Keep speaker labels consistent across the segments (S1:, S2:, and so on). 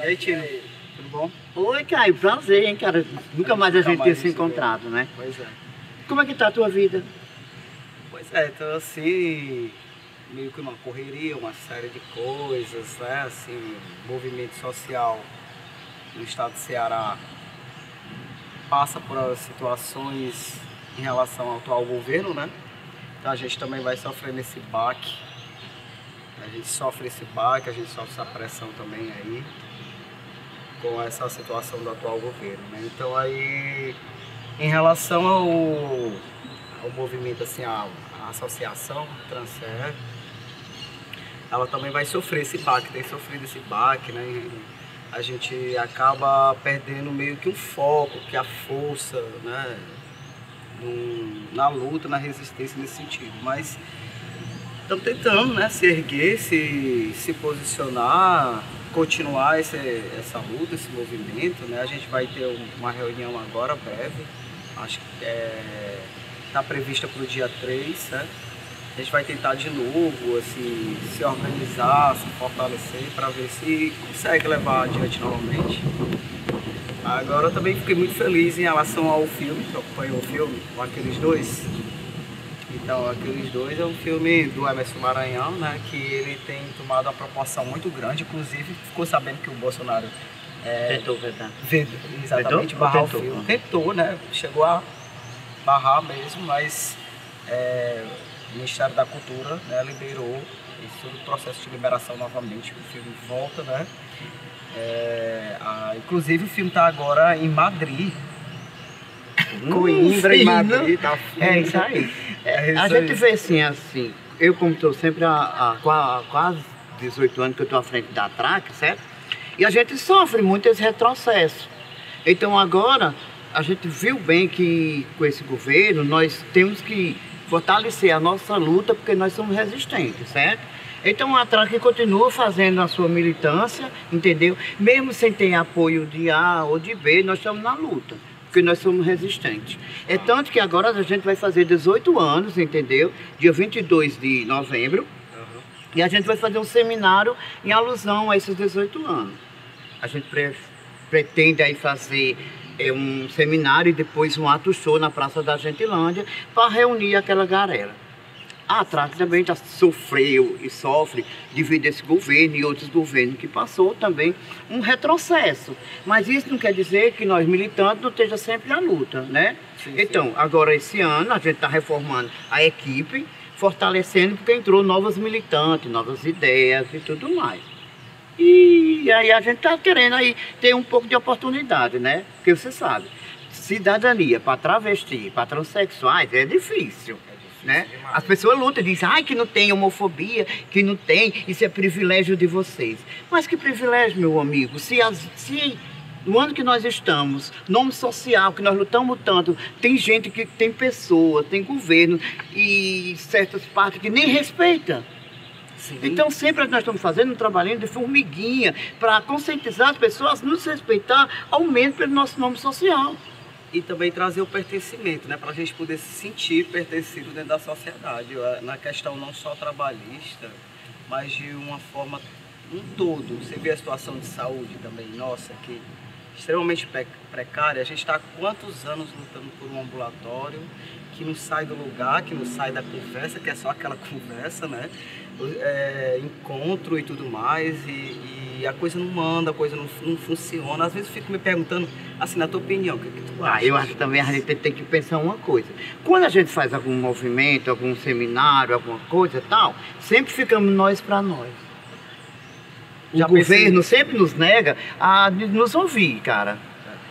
S1: aí, Tino, tudo bom?
S2: Oi, Caio, prazer, hein, cara? Nunca mais a gente ter se encontrado, né?
S1: Pois é.
S2: Como é que tá a tua vida?
S1: Pois é, então assim, meio que uma correria, uma série de coisas, né? Assim, movimento social no estado do Ceará passa por situações em relação ao atual governo, né? Então a gente também vai sofrendo esse baque. A gente sofre esse baque, a gente sofre essa pressão também aí com essa situação do atual governo, né? Então aí, em relação ao movimento, assim, a associação Transer, ela também vai sofrer esse baque, tem sofrido esse baque, né? A gente acaba perdendo meio que um foco, que a força, né? Na luta, na resistência nesse sentido, mas estamos tentando, né, se erguer, se posicionar, continuar essa luta, esse movimento, né? A gente vai ter uma reunião agora, breve, acho que está prevista para o dia 3, né? A gente vai tentar de novo, assim, se organizar, se fortalecer para ver se consegue levar adiante novamente. Agora eu também fiquei muito feliz em relação ao filme, que acompanhou o filme, com Aqueles Dois. Então, Aqueles Dois é um filme do Emerson Maranhão, né, que ele tem tomado uma proporção muito grande, inclusive ficou sabendo que o Bolsonaro
S2: Tentou vetar.
S1: Exatamente,
S2: Tentou?
S1: barrar o
S2: Tentou?
S1: filme. Tentou, né, chegou a barrar mesmo, mas o Ministério da Cultura, né, liberou esse processo de liberação novamente, o filme volta, né. Inclusive o filme está agora em Madrid. Coimbra e Madrid, tá?
S2: É isso aí. A gente vê assim, eu como estou sempre há quase 18 anos que eu estou à frente da TRAC, certo? E a gente sofre muito esse retrocesso. Então agora, a gente viu bem que com esse governo, nós temos que fortalecer a nossa luta, porque nós somos resistentes, certo? Então a TRAC continua fazendo a sua militância, entendeu? Mesmo sem ter apoio de A ou de B, nós estamos na luta, porque nós somos resistentes. É tanto que agora a gente vai fazer 18 anos, entendeu? Dia 22 de novembro, e a gente vai fazer um seminário em alusão a esses 18 anos. A gente pretende aí fazer um seminário e depois um ato show na Praça da Gentilândia para reunir aquela galera. A TRAC também já sofreu e sofre devido a esse governo e outros governos que passou também um retrocesso. Mas isso não quer dizer que nós militantes não esteja sempre na luta, né? Sim. Então, agora esse ano a gente está reformando a equipe, fortalecendo porque entrou novos militantes, novas ideias e tudo mais. E aí a gente está querendo aí ter um pouco de oportunidade, né? Porque você sabe, cidadania para travesti, para transexuais é difícil. Né? As pessoas lutam, dizem que não tem homofobia, que não tem, isso é privilégio de vocês. Mas que privilégio, meu amigo? Se no ano que nós estamos, nome social, que nós lutamos tanto, tem gente que tem pessoas, tem governo e certas partes que nem respeita. Sim. Então sempre nós estamos fazendo um trabalhinho de formiguinha para conscientizar as pessoas a nos respeitar, ao menos pelo nosso nome social.
S1: E também trazer o pertencimento, né, para a gente poder se sentir pertencido dentro da sociedade, na questão não só trabalhista, mas de uma forma, um todo. Você vê a situação de saúde também, nossa, que extremamente precária. A gente está há quantos anos lutando por um ambulatório que não sai do lugar, que não sai da conversa, que é só aquela conversa, né? Encontro e tudo mais, e a coisa não manda, a coisa não funciona. Às vezes eu fico me perguntando, assim, na tua opinião, o que tu acha?
S2: Eu acho que também a gente tem que pensar uma coisa. Quando a gente faz algum movimento, algum seminário, alguma coisa e tal, sempre ficamos nós para nós. O governo sempre nos nega a nos ouvir, cara.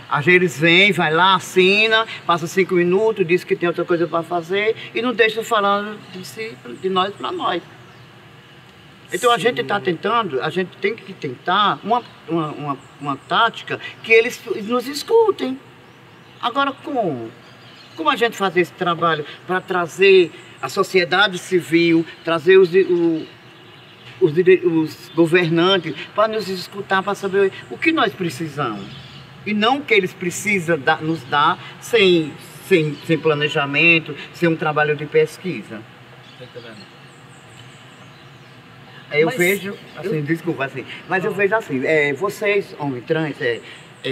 S2: Às vezes eles vêm, vai lá, assina, passa 5 minutos, diz que tem outra coisa para fazer e não deixa falando de nós para nós. Então a gente está tentando, a gente tem que tentar uma tática que eles nos escutem. Agora como? Como a gente fazer esse trabalho para trazer a sociedade civil, trazer os governantes para nos escutar, para saber o que nós precisamos? E não o que eles precisam nos dar sem planejamento, sem um trabalho de pesquisa.
S1: Tá entendendo?
S2: Eu vejo, assim, desculpa, assim, mas eu vejo assim, vocês, homens trans,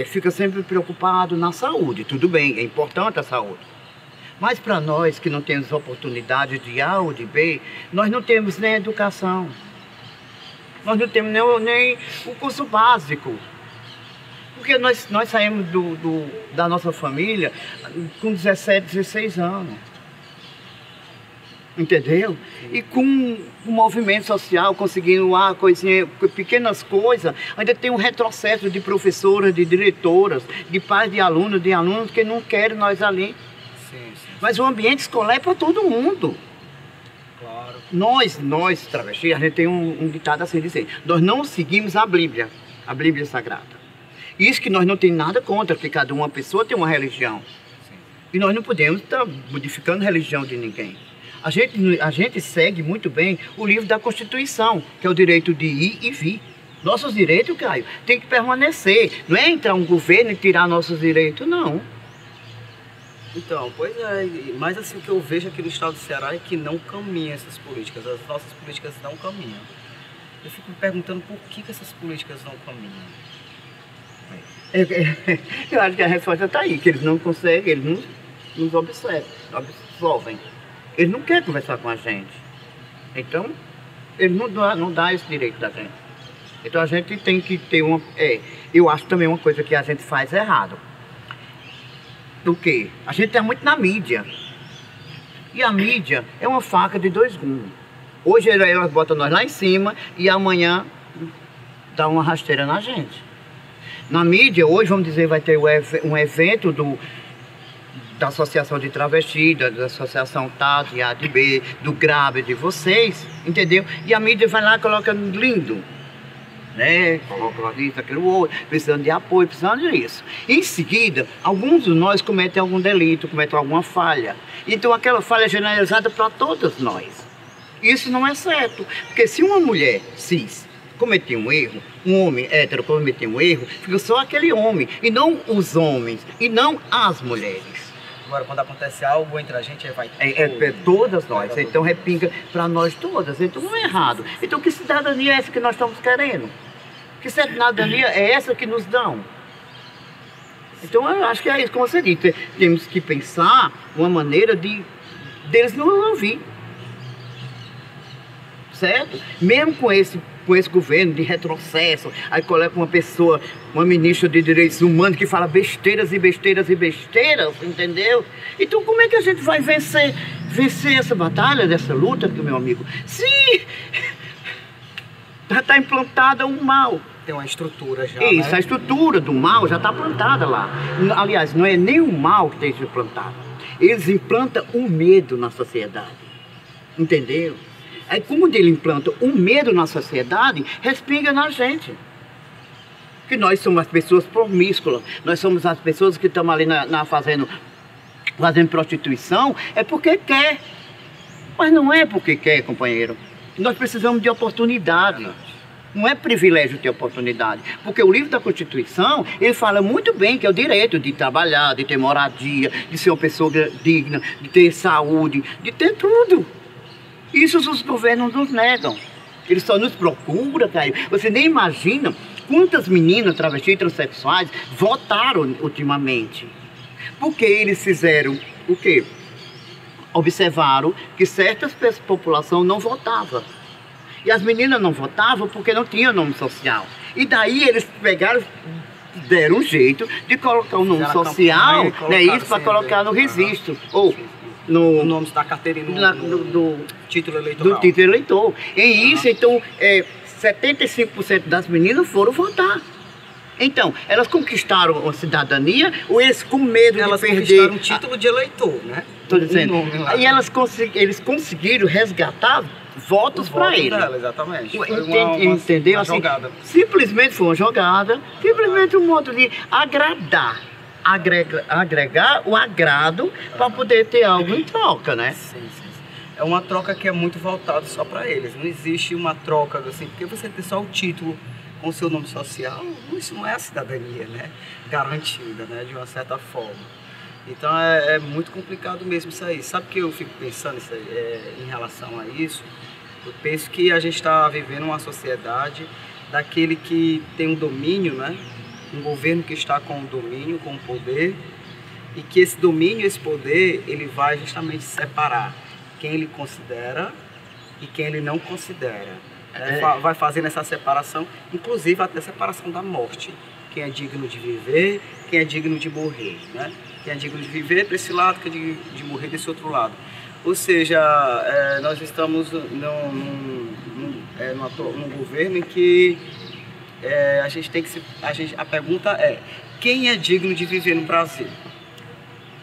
S2: ficam sempre preocupados na saúde, tudo bem, é importante a saúde. Mas para nós que não temos oportunidade de A ou de B, nós não temos nem educação. Nós não temos nem o curso básico. Porque nós saímos da nossa família com 17, 16 anos. Entendeu? E com o movimento social, conseguindo lá coisinha, pequenas coisas, ainda tem um retrocesso de professoras, de diretoras, de pais de alunos que não querem nós ali. Sim. Mas o ambiente escolar é para todo mundo.
S1: Claro.
S2: Nós, travestis, a gente tem um ditado assim, dizer, nós não seguimos a Bíblia Sagrada. Isso que nós não temos nada contra, porque cada uma pessoa tem uma religião. Sim. E nós não podemos estar modificando a religião de ninguém. A gente segue muito bem o livro da Constituição, que é o direito de ir e vir. Nossos direitos, Caio, tem que permanecer. Não é entrar um governo e tirar nossos direitos, não.
S1: Então, pois é, mas assim o que eu vejo aqui no estado do Ceará é que não caminham essas políticas, as nossas políticas não caminham. Eu fico me perguntando por que essas políticas não caminham.
S2: Eu acho que a resposta está aí, que eles não conseguem, eles não nos absolvem. Eles não querem conversar com a gente. Então, eles não dão esse direito da gente. Então a gente tem que ter uma... eu acho também uma coisa que a gente faz errado. Do quê? A gente está muito na mídia. E a mídia é uma faca de dois gumes. Hoje elas botam nós lá em cima e amanhã dá uma rasteira na gente. Na mídia, hoje, vamos dizer, vai ter um evento da Associação de Travesti, da Associação TAD, ADB, do GRAB, de vocês, entendeu? E a mídia vai lá e coloca lindo, né? Coloca isso, aquilo outro, precisando de apoio, precisando disso. Em seguida, alguns de nós cometem algum delito, cometem alguma falha. Então aquela falha é generalizada para todos nós. Isso não é certo, porque se uma mulher cis cometer um erro, um homem hétero cometer um erro, fica só aquele homem, e não os homens, e não as mulheres.
S1: Agora, quando acontece algo entre a gente, vai
S2: todas nós. Então repinga para nós todas. Então não é errado. Então que cidadania é essa que nós estamos querendo? Que cidadania é essa que nos dão? Então eu acho que é isso, como você disse. Temos que pensar uma maneira deles não ouvir. Certo? Mesmo com esse governo de retrocesso, aí coloca uma pessoa, uma ministra de Direitos Humanos que fala besteiras e besteiras e besteiras, entendeu? Então como é que a gente vai vencer essa batalha, dessa luta, meu amigo? Se já está implantada um mal.
S1: Tem uma estrutura já,
S2: Isso,
S1: né?
S2: A estrutura do mal já está plantada lá. Aliás, não é nem o mal que tem sido implantado. Eles implantam o medo na sociedade, entendeu? Aí como ele implanta o medo na sociedade, respinga na gente. Que nós somos as pessoas promíscuas, nós somos as pessoas que estamos ali fazendo prostituição, é porque quer. Mas não é porque quer, companheiro. Nós precisamos de oportunidade. Não é privilégio ter oportunidade. Porque o livro da Constituição, ele fala muito bem que é o direito de trabalhar, de ter moradia, de ser uma pessoa digna, de ter saúde, de ter tudo. Isso os governos nos negam. Eles só nos procuram, Caio. Você nem imagina quantas meninas travestis e transexuais votaram ultimamente. Porque eles fizeram o quê? Observaram que certas populações não votavam. E as meninas não votavam porque não tinham nome social. E daí eles pegaram, deram um jeito de colocar o nome social, né, isso para colocar no registro. Ou
S1: no nome da carteirinha do título eleitoral.
S2: Do título eleitor. E isso, então, 75% das meninas foram votar. Então, elas conquistaram a cidadania ou eles com medo de perder... Elas
S1: conquistaram um título de eleitor, né?
S2: Estou dizendo. E eles conseguiram resgatar votos para eles.
S1: Exatamente.
S2: Entendeu?
S1: Uma jogada.
S2: Simplesmente foi uma jogada, simplesmente um modo de agradar. Agregar o agrado para poder ter algo em troca, né?
S1: Sim. É uma troca que é muito voltada só para eles. Não existe uma troca assim, porque você tem só o título com o seu nome social, isso não é a cidadania, né? Garantida, né? De uma certa forma. Então é muito complicado mesmo isso aí. Sabe o que eu fico pensando em relação a isso? Eu penso que a gente está vivendo uma sociedade daquele que tem um domínio, né? Um governo que está com o domínio, com o poder, e que esse domínio, esse poder, ele vai justamente separar quem ele considera e quem ele não considera. Vai fazendo essa separação, inclusive até a separação da morte. Quem é digno de viver, quem é digno de morrer, né? Quem é digno de viver para esse lado, quem é digno de morrer desse outro lado. Ou seja, nós estamos num governo em que a gente tem que a pergunta é: quem é digno de viver no Brasil,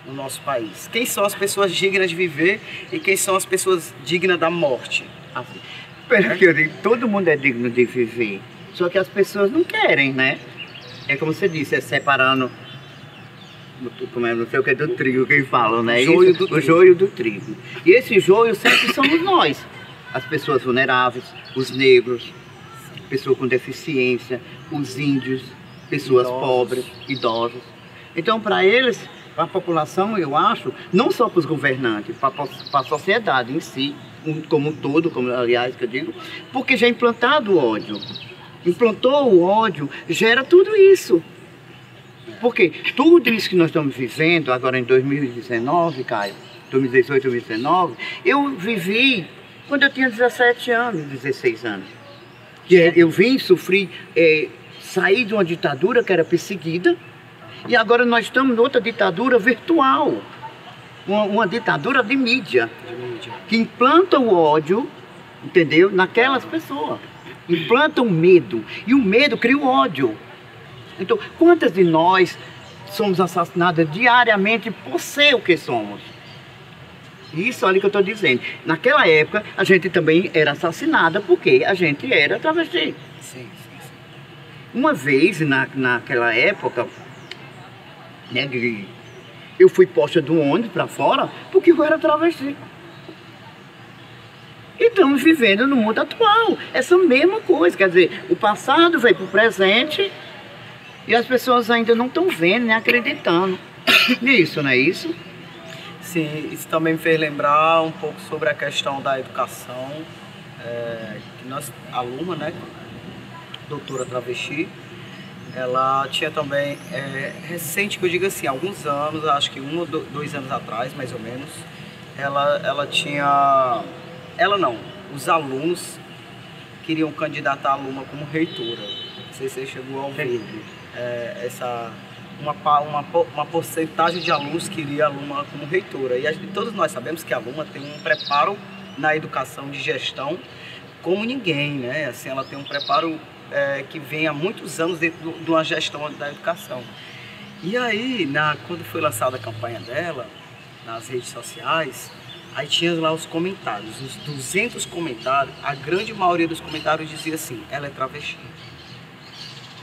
S1: no nosso país? Quem são as pessoas dignas de viver e quem são as pessoas dignas da morte?
S2: Assim, pelo que eu digo, todo mundo é digno de viver, só que as pessoas não querem, né? É como você disse, é separando, como é, não sei o que é do trigo que eles falam, né? O joio do trigo. E esse joio sempre somos nós, as pessoas vulneráveis, os negros, pessoas com deficiência, os índios, pessoas pobres, idosos. Então, para eles, para a população, eu acho, não só para os governantes, para a sociedade em si, como um todo, como aliás que eu digo, porque já é implantado o ódio. Implantou o ódio, gera tudo isso. Porque tudo isso que nós estamos vivendo agora em 2019, Caio, 2018, 2019, eu vivi quando eu tinha 17 anos, 16 anos. Eu vim sofrer, sair de uma ditadura que era perseguida, e agora nós estamos em outra ditadura virtual. Uma ditadura de mídia, que implanta o ódio, entendeu? Naquelas pessoas. Implanta o medo. E o medo cria o ódio. Então, quantas de nós somos assassinadas diariamente por ser o que somos? Isso ali que eu estou dizendo. Naquela época, a gente também era assassinada porque a gente era travesti.
S1: Sim.
S2: Uma vez, naquela época, né, eu fui posta do ônibus para fora porque eu era travesti. E estamos vivendo no mundo atual essa mesma coisa, quer dizer, o passado veio para o presente e as pessoas ainda não estão vendo, nem acreditando nisso, não é isso?
S1: Sim, isso também me fez lembrar um pouco sobre a questão da educação, que a Luma, né, doutora travesti, ela tinha também, recente, que eu digo assim, alguns anos, acho que 1 ou 2 anos atrás, mais ou menos, ela tinha, os alunos queriam candidatar a Luma como reitora. Não sei se você chegou a ouvir uma porcentagem de alunos queria a Luma como reitora. E todos nós sabemos que a Luma tem um preparo na educação de gestão como ninguém, né? Assim, ela tem um preparo que vem há muitos anos dentro de uma gestão da educação. E aí, quando foi lançada a campanha dela, nas redes sociais, aí tinha lá os comentários, os 200 comentários, a grande maioria dos comentários dizia assim: ela é travesti.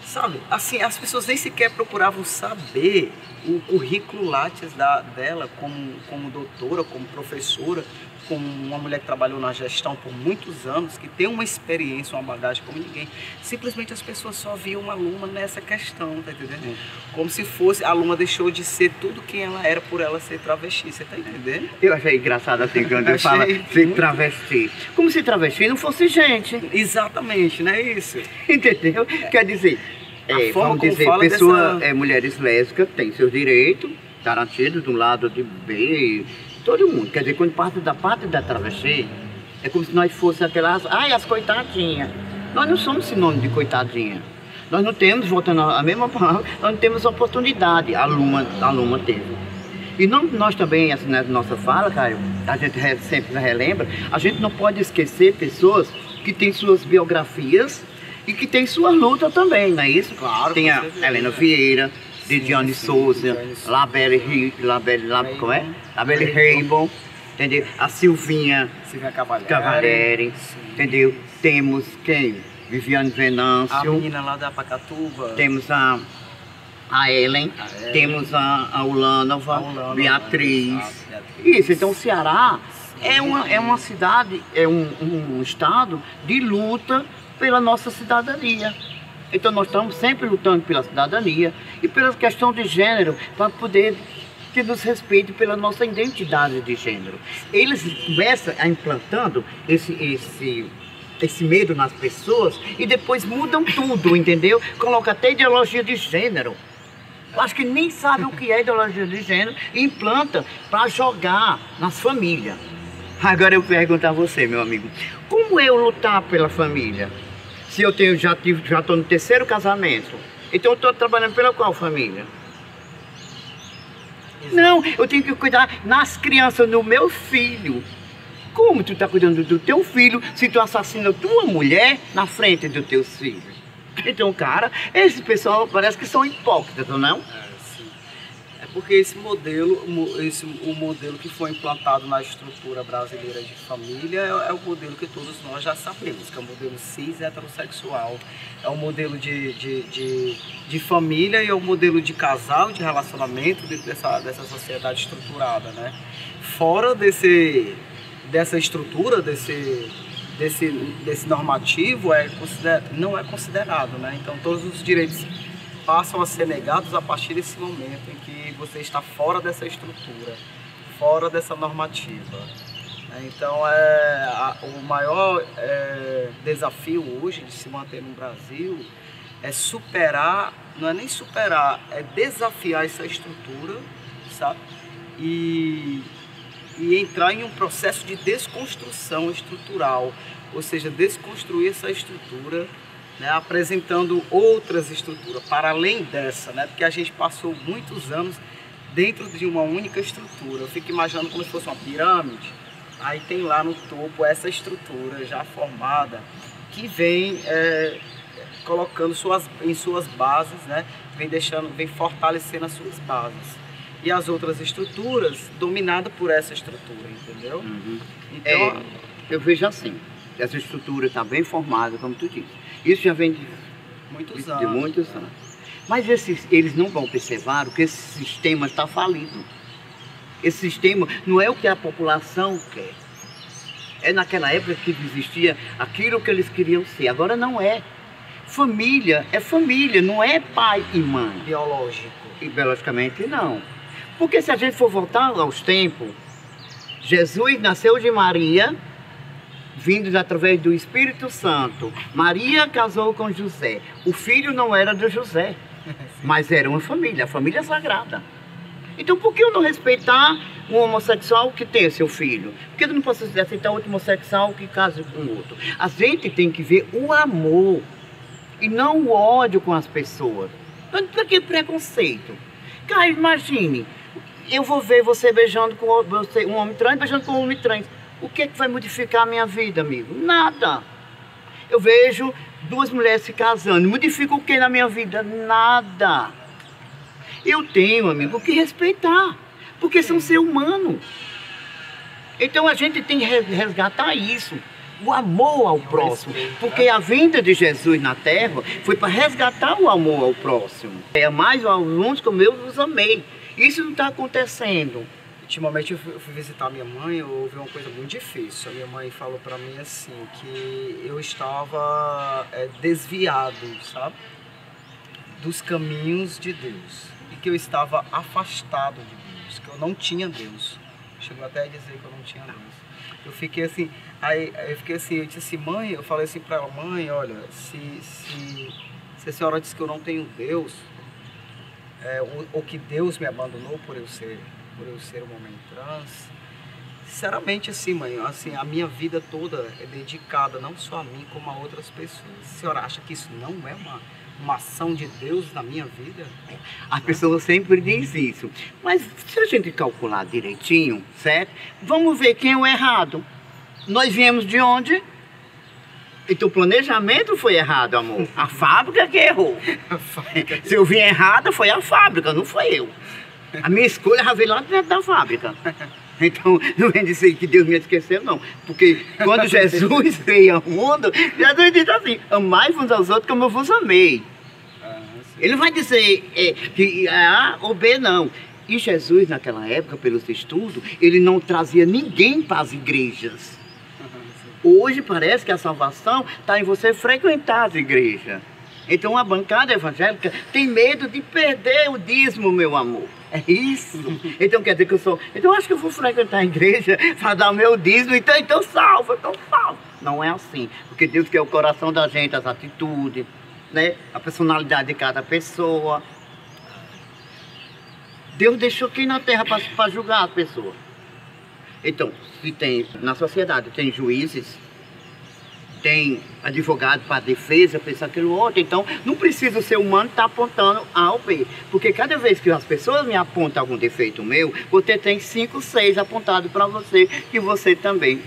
S1: Sabe, assim, as pessoas nem sequer procuravam saber o currículo Lattes dela como doutora, como professora, como uma mulher que trabalhou na gestão por muitos anos, que tem uma experiência, uma bagagem como ninguém. Simplesmente as pessoas só viam a Luma nessa questão, tá entendendo? Como se fosse, a Luma deixou de ser tudo quem ela era por ela ser travesti, você tá entendendo?
S2: Eu achei engraçado assim quando eu falo ser travesti. Como se travesti não fosse gente.
S1: Exatamente, não é isso?
S2: Entendeu? Quer dizer, vamos dizer, mulheres lésbicas têm seus direitos garantidos de um lado de B, todo mundo. Quer dizer, quando parte da travesti, é como se nós fôssemos aquelas, as coitadinhas. Nós não somos sinônimo de coitadinha. Nós não temos, voltando à mesma palavra, nós não temos oportunidade. A Luma teve. E nós também, assim, na nossa fala, Caio, a gente sempre relembra, a gente não pode esquecer pessoas que têm suas biografias e que têm sua luta também, não é isso?
S1: Claro.
S2: Tem a Helena Vieira, Didiane Souza, Labelle Rainbow, entendeu? A Silvinha Cavalieri, entendeu? Temos quem? Viviane Venâncio.
S1: A menina lá da Pacatuba.
S2: Temos a Ellen, temos a Ulânova, Beatriz. Isso, então o Ceará é uma cidade, é um estado de luta pela nossa cidadania. Então nós estamos sempre lutando pela cidadania e pela questão de gênero, para poder que nos respeite pela nossa identidade de gênero. Eles começam a implantando esse medo nas pessoas e depois mudam tudo, entendeu? Coloca até ideologia de gênero. Eu acho que nem sabe o que é ideologia de gênero e implanta para jogar nas famílias. Agora eu pergunto a você, meu amigo, como eu lutar pela família? Se eu já estou no 3º casamento, então eu estou trabalhando pela qual família? Exato. Não, eu tenho que cuidar nas crianças, no meu filho. Como tu está cuidando do teu filho se tu assassina tua mulher na frente dos teus filhos? Então, cara, esse pessoal parece que são hipócritas, não?
S1: Sim. É porque esse modelo, o modelo que foi implantado na estrutura brasileira de família é o modelo que todos nós já sabemos, que é o modelo cis heterossexual. É o modelo de família e é o modelo de casal, de relacionamento dessa sociedade estruturada, né? Fora dessa estrutura, desse normativo, não é considerado, né? Então todos os direitos passam a ser negados a partir desse momento em que você está fora dessa estrutura, fora dessa normativa. Então o maior desafio hoje de se manter no Brasil é superar, não é nem superar, é desafiar essa estrutura, sabe? E entrar em um processo de desconstrução estrutural, ou seja, desconstruir essa estrutura, né, apresentando outras estruturas para além dessa, né, porque a gente passou muitos anos dentro de uma única estrutura. Eu fico imaginando como se fosse uma pirâmide, aí tem lá no topo essa estrutura já formada que vem colocando em suas bases, né, vem fortalecendo as suas bases. E as outras estruturas dominadas por essa estrutura, entendeu?
S2: Uhum. Então, eu vejo assim, essa estrutura está bem formada, como tu disse. Isso já vem de muitos anos. Mas eles não vão observar que esse sistema está falido. Esse sistema não é o que a população quer. É naquela época que existia aquilo que eles queriam ser. Agora não é. Família é família, não é pai e mãe.
S1: Biológico.
S2: E biologicamente não. Porque se a gente for voltar aos tempos, Jesus nasceu de Maria, vindos através do Espírito Santo. Maria casou com José. O filho não era de José, mas era uma família, a família sagrada. Então por que eu não respeitar um homossexual que tem seu filho? Por que eu não posso aceitar outro homossexual que case com outro? A gente tem que ver o amor e não o ódio com as pessoas. Para que preconceito? Cara, imagine, eu vou ver você beijando com um homem trans, beijando com um homem trans. O que é que vai modificar a minha vida, amigo? Nada. Eu vejo duas mulheres se casando. Modifica o que na minha vida? Nada. Eu tenho, amigo, que respeitar. Porque são seres humanos. Então a gente tem que resgatar isso. O amor ao próximo. Porque a vinda de Jesus na terra foi para resgatar o amor ao próximo. É mais aos uns como eu vos amei. Isso não está acontecendo.
S1: Ultimamente eu fui visitar minha mãe, eu ouvi uma coisa muito difícil. A minha mãe falou para mim assim, que eu estava desviado, sabe? Dos caminhos de Deus. E que eu estava afastado de Deus, que eu não tinha Deus. Chegou até a dizer que eu não tinha Deus. Eu fiquei assim, eu disse assim, mãe, eu falei assim para ela, mãe, olha, se a senhora disse que eu não tenho Deus, ou que Deus me abandonou por eu ser um homem trans, sinceramente assim, mãe, assim, a minha vida toda é dedicada não só a mim, como a outras pessoas. A senhora acha que isso não é uma ação de Deus na minha vida?
S2: As pessoas sempre dizem isso. Mas se a gente calcular direitinho, certo? Vamos ver quem é o errado. Nós viemos de onde? Então o planejamento foi errado, amor. A fábrica que errou. Se eu vim errado, foi a fábrica, não foi eu. A minha escolha já veio lá dentro da fábrica. Então, não é dizer que Deus me esqueceu, não. Porque quando Jesus veio ao mundo, Jesus disse assim, amai uns aos outros como eu vos amei. Ele não vai dizer que A ou B, não. E Jesus, naquela época, pelos estudos, ele não trazia ninguém para as igrejas. Hoje parece que a salvação está em você frequentar as igrejas. Então a bancada evangélica tem medo de perder o dízimo, meu amor. É isso. Então quer dizer que eu sou... Então eu acho que eu vou frequentar a igreja para dar o meu dízimo, então salvo, então salvo. Não é assim. Porque Deus quer o coração da gente, as atitudes, né? A personalidade de cada pessoa. Deus deixou quem na terra para julgar as pessoas. Então, se tem na sociedade, tem juízes, tem advogado para defesa, pensar aquilo outro, então não precisa o ser humano estar apontando A ou B, porque cada vez que as pessoas me apontam algum defeito meu, você tem 5, 6 apontados para você, que você também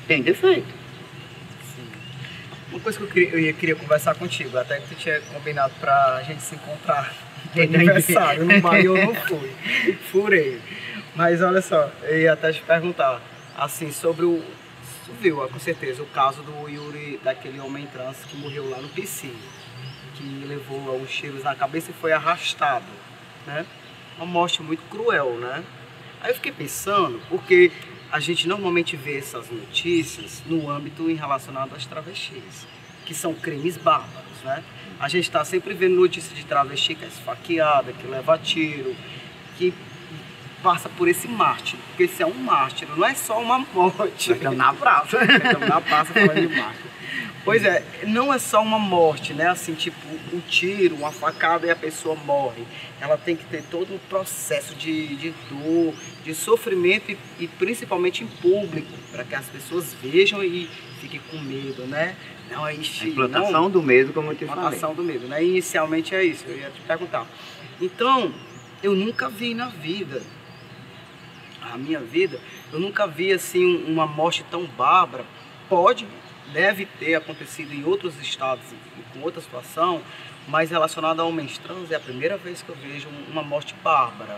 S2: tem defeito.
S1: Sim. Uma coisa que eu queria conversar contigo, até que tu tinha combinado para a gente se encontrar no aniversário, no bar, e eu não fui, furei. Mas olha só, eu ia até te perguntar, assim, sobre o... Tu viu, com certeza, o caso do Yuri, daquele homem trans que morreu lá no PC, que levou os tiros na cabeça e foi arrastado, né? Uma morte muito cruel, né? Aí eu fiquei pensando, porque a gente normalmente vê essas notícias no âmbito relacionado às travestis, que são crimes bárbaros, né? A gente está sempre vendo notícias de travesti que é esfaqueada, que leva tiro, que passa por esse mártir, porque esse é um mártir, não é só uma morte.
S2: Estamos na praça.
S1: Estamos na praça falando de mártir. Pois é, não é só uma morte, né? Assim, tipo, um tiro, uma facada e a pessoa morre. Ela tem que ter todo um processo de dor, de sofrimento e principalmente em público, para que as pessoas vejam e fiquem com medo, né? Não é isso.
S2: A implantação do medo, como eu te falei.
S1: Implantação do medo, né? Inicialmente é isso, eu ia te perguntar. Então, eu nunca vi na vida, a minha vida, eu nunca vi assim uma morte tão bárbara. Deve ter acontecido em outros estados e com outra situação, mas relacionada a homens trans é a primeira vez que eu vejo uma morte bárbara,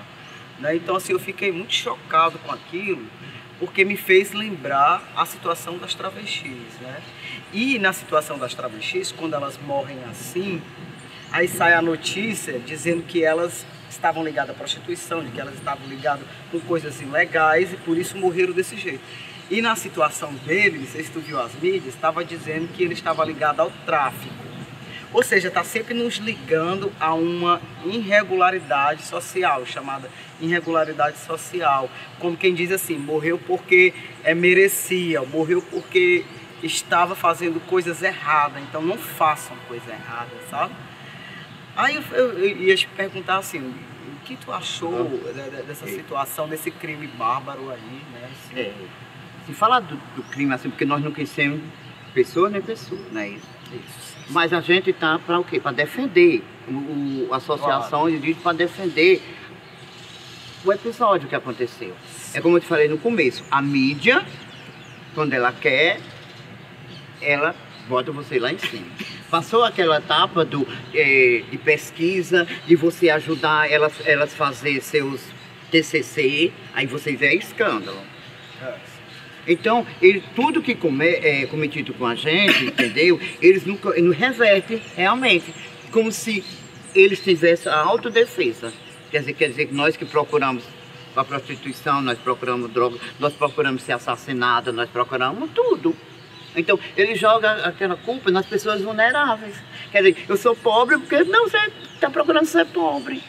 S1: né? Então assim, eu fiquei muito chocado com aquilo, porque me fez lembrar a situação das travestis, né? E na situação das travestis, quando elas morrem assim, aí sai a notícia dizendo que elas estavam ligadas à prostituição, de que elas estavam ligadas com coisas ilegais e por isso morreram desse jeito. E na situação dele, não sei se tu viu as mídias, estava dizendo que ele estava ligado ao tráfico. Ou seja, está sempre nos ligando a uma irregularidade social, chamada irregularidade social. Como quem diz assim, morreu porque merecia, morreu porque estava fazendo coisas erradas, então não façam coisa errada, sabe? Aí eu ia te perguntar assim, o que tu achou dessa situação, desse crime bárbaro aí, né? Assim,
S2: se falar do crime assim, porque nós não conhecemos pessoa nem pessoa, né? Isso. Mas a gente está para o quê? Para defender. A associação existe para defender o episódio que aconteceu. É como eu te falei no começo, a mídia, quando ela quer, ela bota você lá em cima. Passou aquela etapa de pesquisa, de você ajudar elas fazer seus TCC, aí vocês é escândalo. Então, tudo que é cometido com a gente, entendeu? Eles não revertem realmente, como se eles tivessem a autodefesa. Quer dizer que nós que procuramos a prostituição, nós procuramos droga, nós procuramos ser assassinados, nós procuramos tudo. Então, ele joga aquela culpa nas pessoas vulneráveis. Quer dizer, eu sou pobre porque não, você está procurando ser pobre.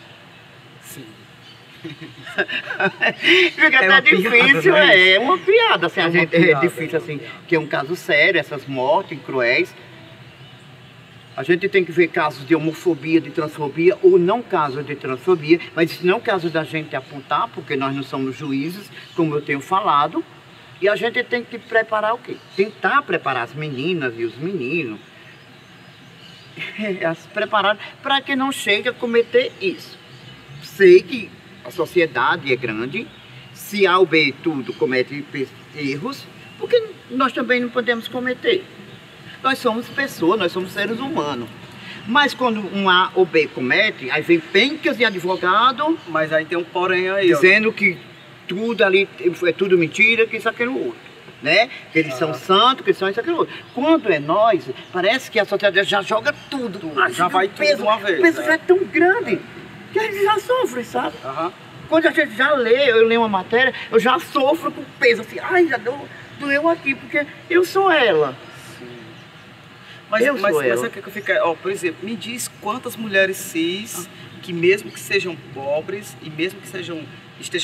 S1: Sim.
S2: Fica até difícil,
S1: piada, né?
S2: É uma piada, assim, é difícil, assim,
S1: piada.
S2: que é um caso sério, essas mortes cruéis. A gente tem que ver casos de homofobia, de transfobia, ou não casos de transfobia, mas isso não é o caso da gente apontar, porque nós não somos juízes, como eu tenho falado, e a gente tem que preparar o quê? Tentar preparar as meninas e os meninos, se preparar para que não chegue a cometer isso. Sei que a sociedade é grande, se A ou B tudo comete erros, porque nós também não podemos cometer. Nós somos pessoas, nós somos seres humanos. Mas quando um A ou B comete, aí vem pencas de advogado,
S1: mas aí tem um porém aí,
S2: dizendo que tudo ali é tudo mentira, que isso, aquilo, outro. Né? Que eles são santos, que são isso, aquilo, outro. Quando é nós, parece que a sociedade já joga tudo.
S1: Já vai tudo de uma vez.
S2: O peso já é tão grande que a gente já sofre, sabe? Quando a gente já lê, eu leio uma matéria, eu já sofro com peso, assim, ai, já doeu aqui, porque eu sou ela.
S1: Mas sabe o que eu fico? Ó, por exemplo, me diz quantas mulheres cis que mesmo que sejam pobres e mesmo que estejam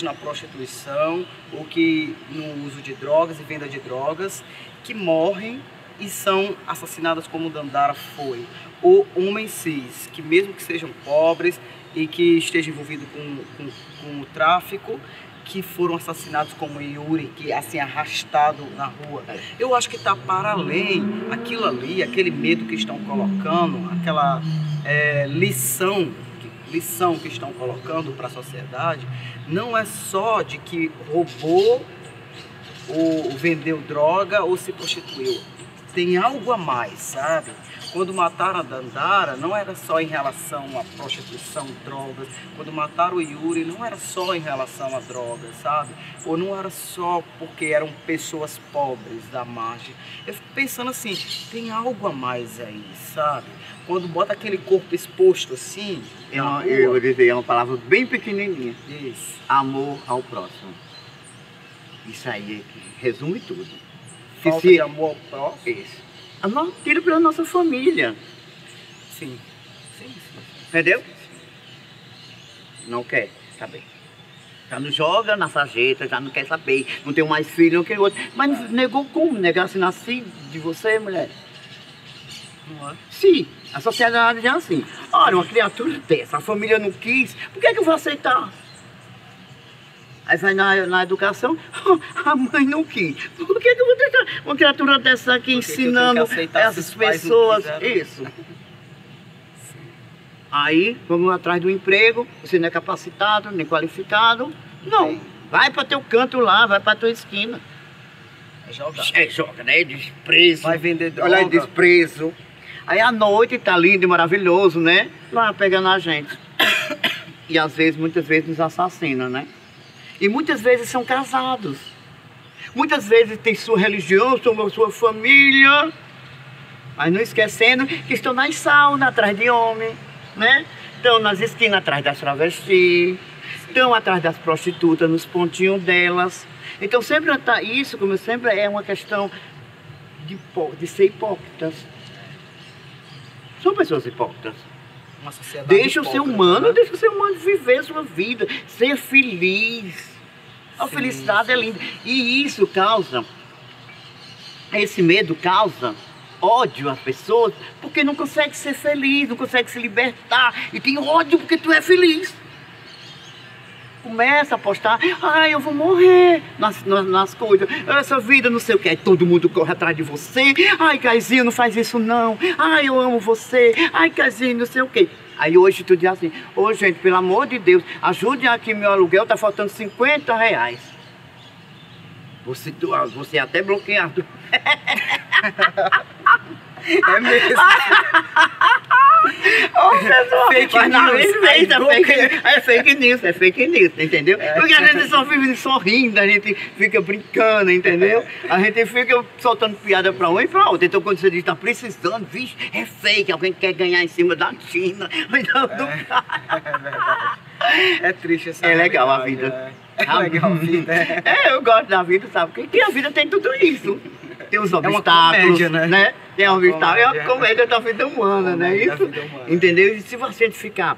S1: na prostituição ou que no uso de drogas e venda de drogas, que morrem e são assassinadas como Dandara foi. Ou homens cis, que mesmo que sejam pobres e que estejam envolvidos com o tráfico, que foram assassinados como Yuri, que assim arrastado na rua. Eu acho que está para além aquilo ali, aquele medo que estão colocando, aquela lição que estão colocando para a sociedade. Não é só de que roubou ou vendeu droga ou se prostituiu. Tem algo a mais, sabe? Quando mataram a Dandara, não era só em relação à prostituição, drogas. Quando mataram o Yuri, não era só em relação a drogas, sabe? Ou não era só porque eram pessoas pobres da margem. Eu fico pensando assim, tem algo a mais aí, sabe? Quando bota aquele corpo exposto assim...
S2: eu vou dizer, é uma palavra bem pequenininha.
S1: Isso.
S2: Amor ao próximo. Isso aí é que resume tudo.
S1: Falta de amor ao próximo?
S2: Isso. Não tira pela nossa família.
S1: Sim.
S2: Entendeu? Não quer saber. Já não joga na sarjeta, já não quer saber. Não tem mais filho, não quer outro. Mas negou como? Negar se nasci de você, mulher?
S1: Não é?
S2: Sim, a sociedade é assim. Olha, uma criatura dessa, a família não quis, por que eu vou aceitar? Aí vai na educação, a mãe não quis. Por que eu vou deixar uma criatura dessa aqui ensinando essas pessoas? Isso. Aí, vamos atrás do emprego, você não é capacitado, nem qualificado. Não, vai para teu canto lá, vai para tua esquina. Joga, né? Desprezo.
S1: Vai vender droga.
S2: Olha aí, desprezo. Aí à noite tá lindo e maravilhoso, né? Lá pegando a gente. E às vezes, muitas vezes nos assassina, né? E muitas vezes são casados. Muitas vezes tem sua religião, sua família. Mas não esquecendo que estão nas saunas atrás de homem, né? Estão nas esquinas atrás das travestis. Estão atrás das prostitutas, nos pontinhos delas. Então sempre tá isso, como sempre, é uma questão de ser hipócritas. São pessoas hipócritas.
S1: Uma sociedade
S2: deixa o ser humano, né? Deixa o ser humano viver a sua vida, ser feliz. A felicidade é linda. E isso causa, esse medo causa ódio às pessoas, porque não consegue ser feliz, não consegue se libertar. E tem ódio porque tu é feliz. Começa a postar, ai, eu vou morrer nas coisas, essa vida não sei o que, aí todo mundo corre atrás de você, ai, Caizinho, não faz isso não, ai, eu amo você, ai, Caizinho, não sei o que. Aí hoje tu diz assim, ô gente, pelo amor de Deus, ajudem aqui meu aluguel, tá faltando R$50. Você é até bloqueado.
S1: É mesmo.
S2: Ô, pessoal,
S1: fake news.
S2: É fake news, entendeu? Porque a gente só vive sorrindo, a gente fica brincando, entendeu? A gente fica soltando piada pra um e pra outro. Então quando você diz, tá precisando, vixe, é fake, alguém quer ganhar em cima da China. Então,
S1: É verdade. É triste essa
S2: legal a vida.
S1: É legal a vida.
S2: Eu gosto da vida, sabe? Porque a vida tem tudo isso. Tem os obstáculos,
S1: comédia, né?
S2: Tem obstáculos, é a comédia da vida humana, né? Isso, entendeu? E se você ficar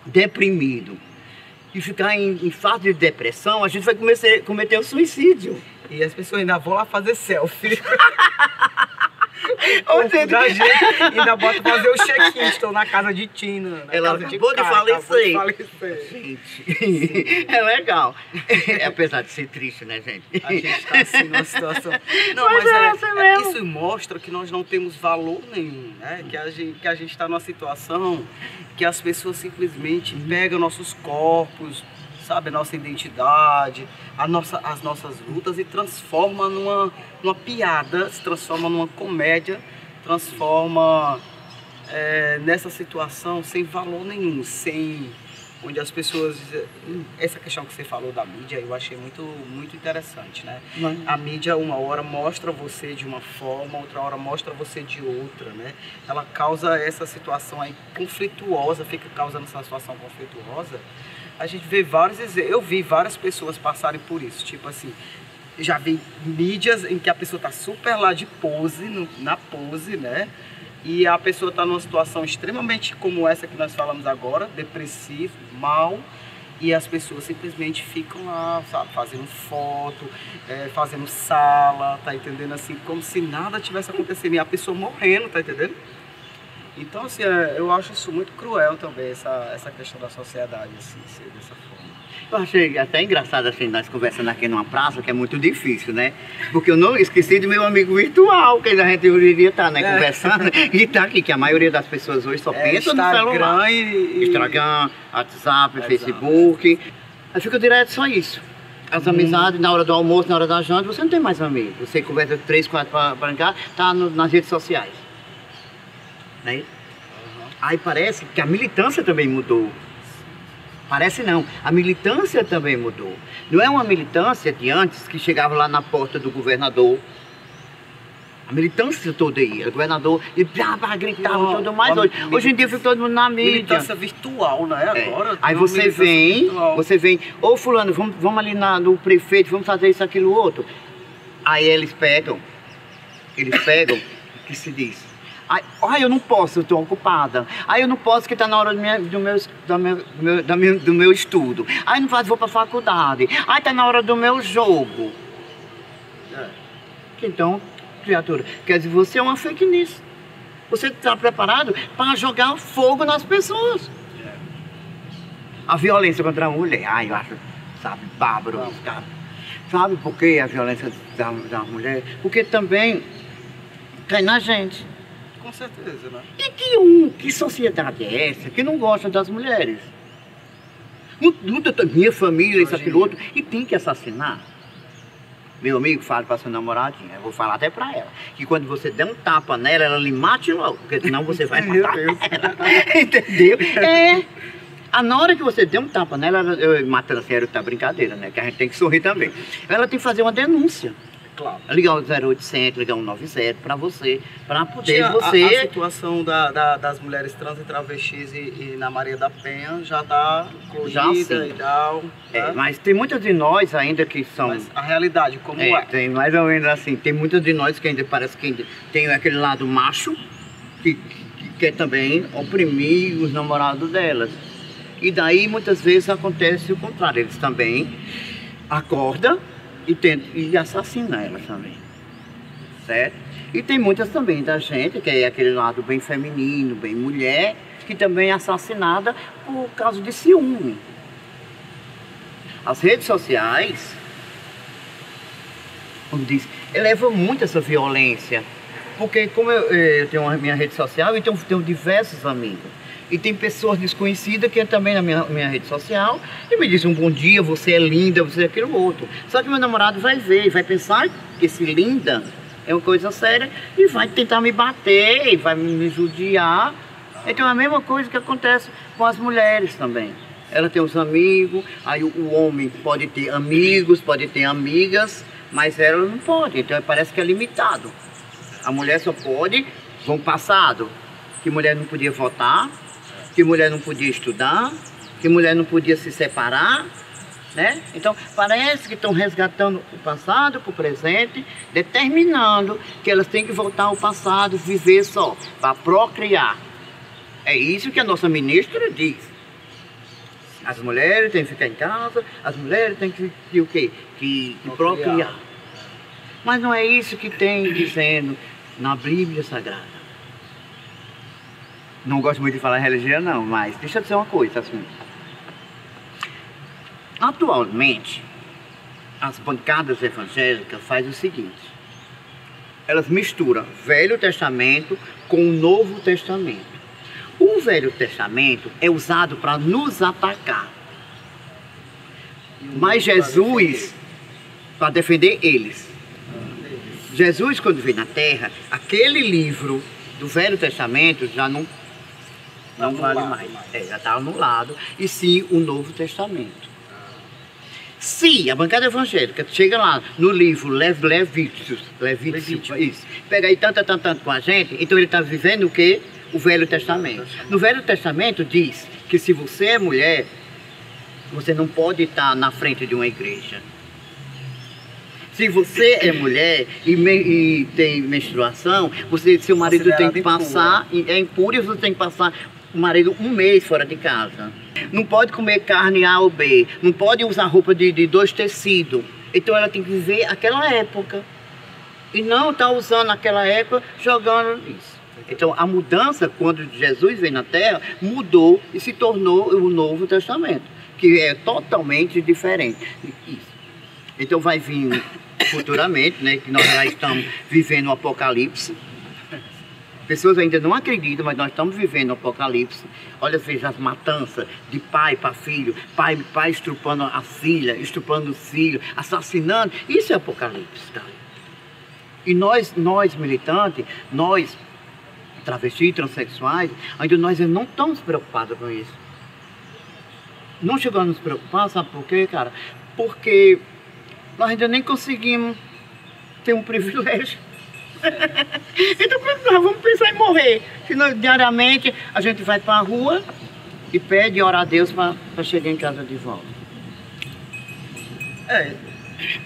S2: deprimido e ficar em fase de depressão, a gente vai cometer o suicídio.
S1: E as pessoas ainda vão lá fazer selfie.
S2: Ou seja,
S1: ainda bota fazer o check-in, estou na casa de Tina.
S2: Ela acabou de falecer. Gente, é legal. Apesar de ser triste, né, gente?
S1: A gente está assim numa situação... Não, mas isso mostra que nós não temos valor nenhum, né? Que a gente está numa situação que as pessoas simplesmente pegam nossos corpos, sabe, a nossa identidade, as nossas lutas e transforma numa piada, se transforma numa comédia, transforma nessa situação sem valor nenhum, onde as pessoas... Essa questão que você falou da mídia, eu achei muito interessante, né? A mídia, uma hora mostra você de uma forma, outra hora mostra você de outra, né? Ela causa essa situação aí conflituosa, fica causando essa situação conflituosa. A gente vê eu vi várias pessoas passarem por isso, tipo assim, já vi mídias em que a pessoa está super lá de pose, na pose, né? E a pessoa está numa situação extremamente como essa que nós falamos agora, depressivo, mal, e as pessoas simplesmente ficam lá, sabe, fazendo foto, fazendo sala, tá entendendo? Assim, como se nada tivesse acontecendo, e a pessoa morrendo, tá entendendo? Então, assim, eu acho isso muito cruel também, essa questão da sociedade, assim, ser dessa forma.
S2: Eu achei até engraçado, assim, nós conversando aqui numa praça, que é muito difícil, né? Porque eu não esqueci do meu amigo virtual, que a gente iria estar, né, conversando, e tá aqui, que a maioria das pessoas hoje só pensa no celular. Instagram, WhatsApp, Facebook. Aí fica direto só isso. As amizades, na hora do almoço, na hora da janta, você não tem mais amigos. Você conversa 3, 4 para brincar, tá nas redes sociais. Né? Aí parece que a militância também mudou. Parece não, a militância também mudou. Não é uma militância de antes que chegava lá na porta do governador. A militância toda aí, o governador e gritava e tudo mais. Hoje em dia fica todo mundo na mídia.
S1: Militância virtual, né? Agora.
S2: Aí você vem, ô fulano, vamos ali no prefeito, vamos fazer isso, aquilo, outro. Aí eles pegam, que se diz? Ai, eu não posso, eu estou ocupada. Ai, eu não posso, que está na hora do meu estudo. Ai, não posso, vou para a faculdade. Ai, está na hora do meu jogo. Então, criatura, quer dizer, você é uma fake news. Você está preparado para jogar fogo nas pessoas. A violência contra a mulher, ai, eu acho, sabe, bárbaro. Sabe por que a violência da mulher? Porque também cai na gente.
S1: Com certeza, né?
S2: E que sociedade é essa que não gosta das mulheres? Minha família, isso, aquilo, outro, e tem que assassinar. Meu amigo, fala para sua namoradinha, eu vou falar até para ela, que quando você der um tapa nela, ela lhe mate logo, porque senão você vai matar ela. Entendeu? Na hora que você der um tapa nela, matando sério, tá brincadeira, né? Que a gente tem que sorrir também. Ela tem que fazer uma denúncia.
S1: Claro.
S2: Ligar o 0800, ligar o 190 para você, para poder
S1: a situação das mulheres trans e travestis e na Maria da Penha já está incluída e tal. Né?
S2: Mas tem muitas de nós ainda que são... Mas
S1: a realidade como é?
S2: Tem mais ou menos assim, tem muitas de nós que ainda parece que ainda tem aquele lado macho que quer também oprimir os namorados delas. E daí muitas vezes acontece o contrário, eles também acordam e assassina elas também, certo? E tem muitas também da gente, que é aquele lado bem feminino, bem mulher, que também é assassinada por causa de ciúme. As redes sociais, como diz, elevam muito essa violência, porque como eu tenho a minha rede social, então tenho diversos amigos. E tem pessoas desconhecidas que é também na minha rede social e me dizem um bom dia, você é linda, você é aquilo outro. Só que meu namorado vai ver e vai pensar que esse linda é uma coisa séria e vai tentar me bater, e vai me judiar. Então é a mesma coisa que acontece com as mulheres também. Ela tem os amigos, aí o homem pode ter amigos, pode ter amigas, mas ela não pode, então parece que é limitado. A mulher só pode, vão passado, que mulher não podia votar, que mulher não podia estudar, que mulher não podia se separar, né? Então, parece que estão resgatando o passado para o presente, determinando que elas têm que voltar ao passado, viver só, para procriar. É isso que a nossa ministra diz. As mulheres têm que ficar em casa, as mulheres têm que o quê? Que procriar. Mas não é isso que tem dizendo na Bíblia Sagrada. Não gosto muito de falar em religião não, mas deixa eu dizer uma coisa assim. Atualmente, as bancadas evangélicas fazem o seguinte. Elas misturam Velho Testamento com o Novo Testamento. O Velho Testamento é usado para nos atacar. Mas Jesus, para defender eles. Jesus, quando veio na Terra, aquele livro do Velho Testamento já não vale mais. Já está anulado. E sim o Novo Testamento. Se a bancada evangélica chega lá no livro Levíticos, isso, pega aí tanto com a gente, então ele está vivendo o quê? O Velho Testamento. No Velho Testamento diz que se você é mulher, você não pode estar na frente de uma igreja. Se você é mulher e tem menstruação, seu marido tem que passar, é impuro, e você tem que passar o marido um mês fora de casa. Não pode comer carne A ou B, não pode usar roupa de dois tecidos. Então ela tem que viver aquela época. E não está usando aquela época jogando isso. Então a mudança, quando Jesus veio na Terra, mudou e se tornou o Novo Testamento, que é totalmente diferente. Isso. Então vai vir futuramente, né, que nós já estamos vivendo o Apocalipse. Pessoas ainda não acreditam, mas nós estamos vivendo o Apocalipse. Olha, veja as matanças de pai para filho, pai estrupando a filha, estrupando os filhos, assassinando. Isso é Apocalipse, cara. E nós militantes, nós travestis, transexuais, ainda nós não estamos preocupados com isso. Não chegamos a nos preocupar, sabe por quê, cara? Porque nós ainda nem conseguimos ter um privilégio. Então nós vamos pensar em morrer. Senão diariamente a gente vai para a rua e pede e ora a Deus para chegar em casa de volta.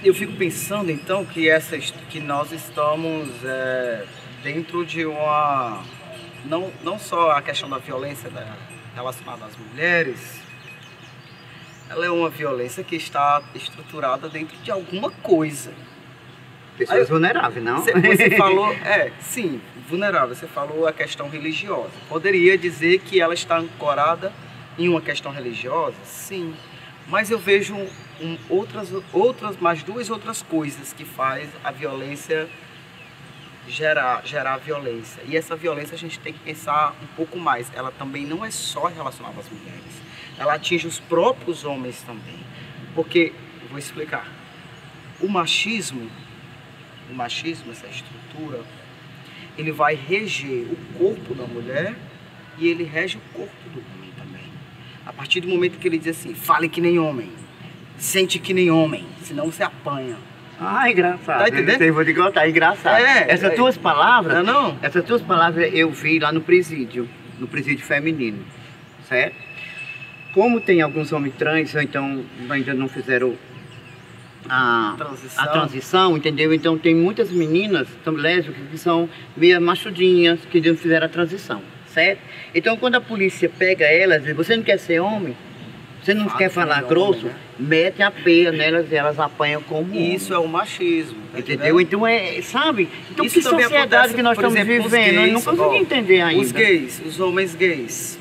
S1: Eu fico pensando então que nós estamos dentro de uma... Não só a questão da violência relacionada às mulheres, ela é uma violência que está estruturada dentro de alguma coisa.
S2: Pessoas vulneráveis, não?
S1: Você falou, sim, vulnerável. Você falou a questão religiosa. Poderia dizer que ela está ancorada em uma questão religiosa? Sim. Mas eu vejo mais duas outras coisas que faz a violência gerar violência. E essa violência a gente tem que pensar um pouco mais. Ela também não é só relacionada às mulheres. Ela atinge os próprios homens também. Porque, vou explicar, o machismo, essa estrutura, ele vai reger o corpo da mulher e ele rege o corpo do homem também. A partir do momento que ele diz assim, fale que nem homem, sente que nem homem, senão você apanha.
S2: Ah, engraçado.
S1: Tá entendendo?
S2: Eu vou te contar, engraçado. Essas tuas palavras,
S1: não?
S2: Essas tuas palavras eu vi lá no presídio feminino, certo? Como tem alguns homens trans, então ainda não fizeram a transição, entendeu? Então tem muitas meninas lésbicas que são meio machudinhas, que não fizeram a transição, certo? Então quando a polícia pega elas, você não quer ser homem? Você não quer falar grosso? Homem, né? Mete a peia nelas e elas apanham como
S1: isso homem. É o machismo, tá
S2: entendeu? Então sabe? Então isso que sociedade que nós estamos vivendo, eu não consigo entender ainda.
S1: Os homens gays,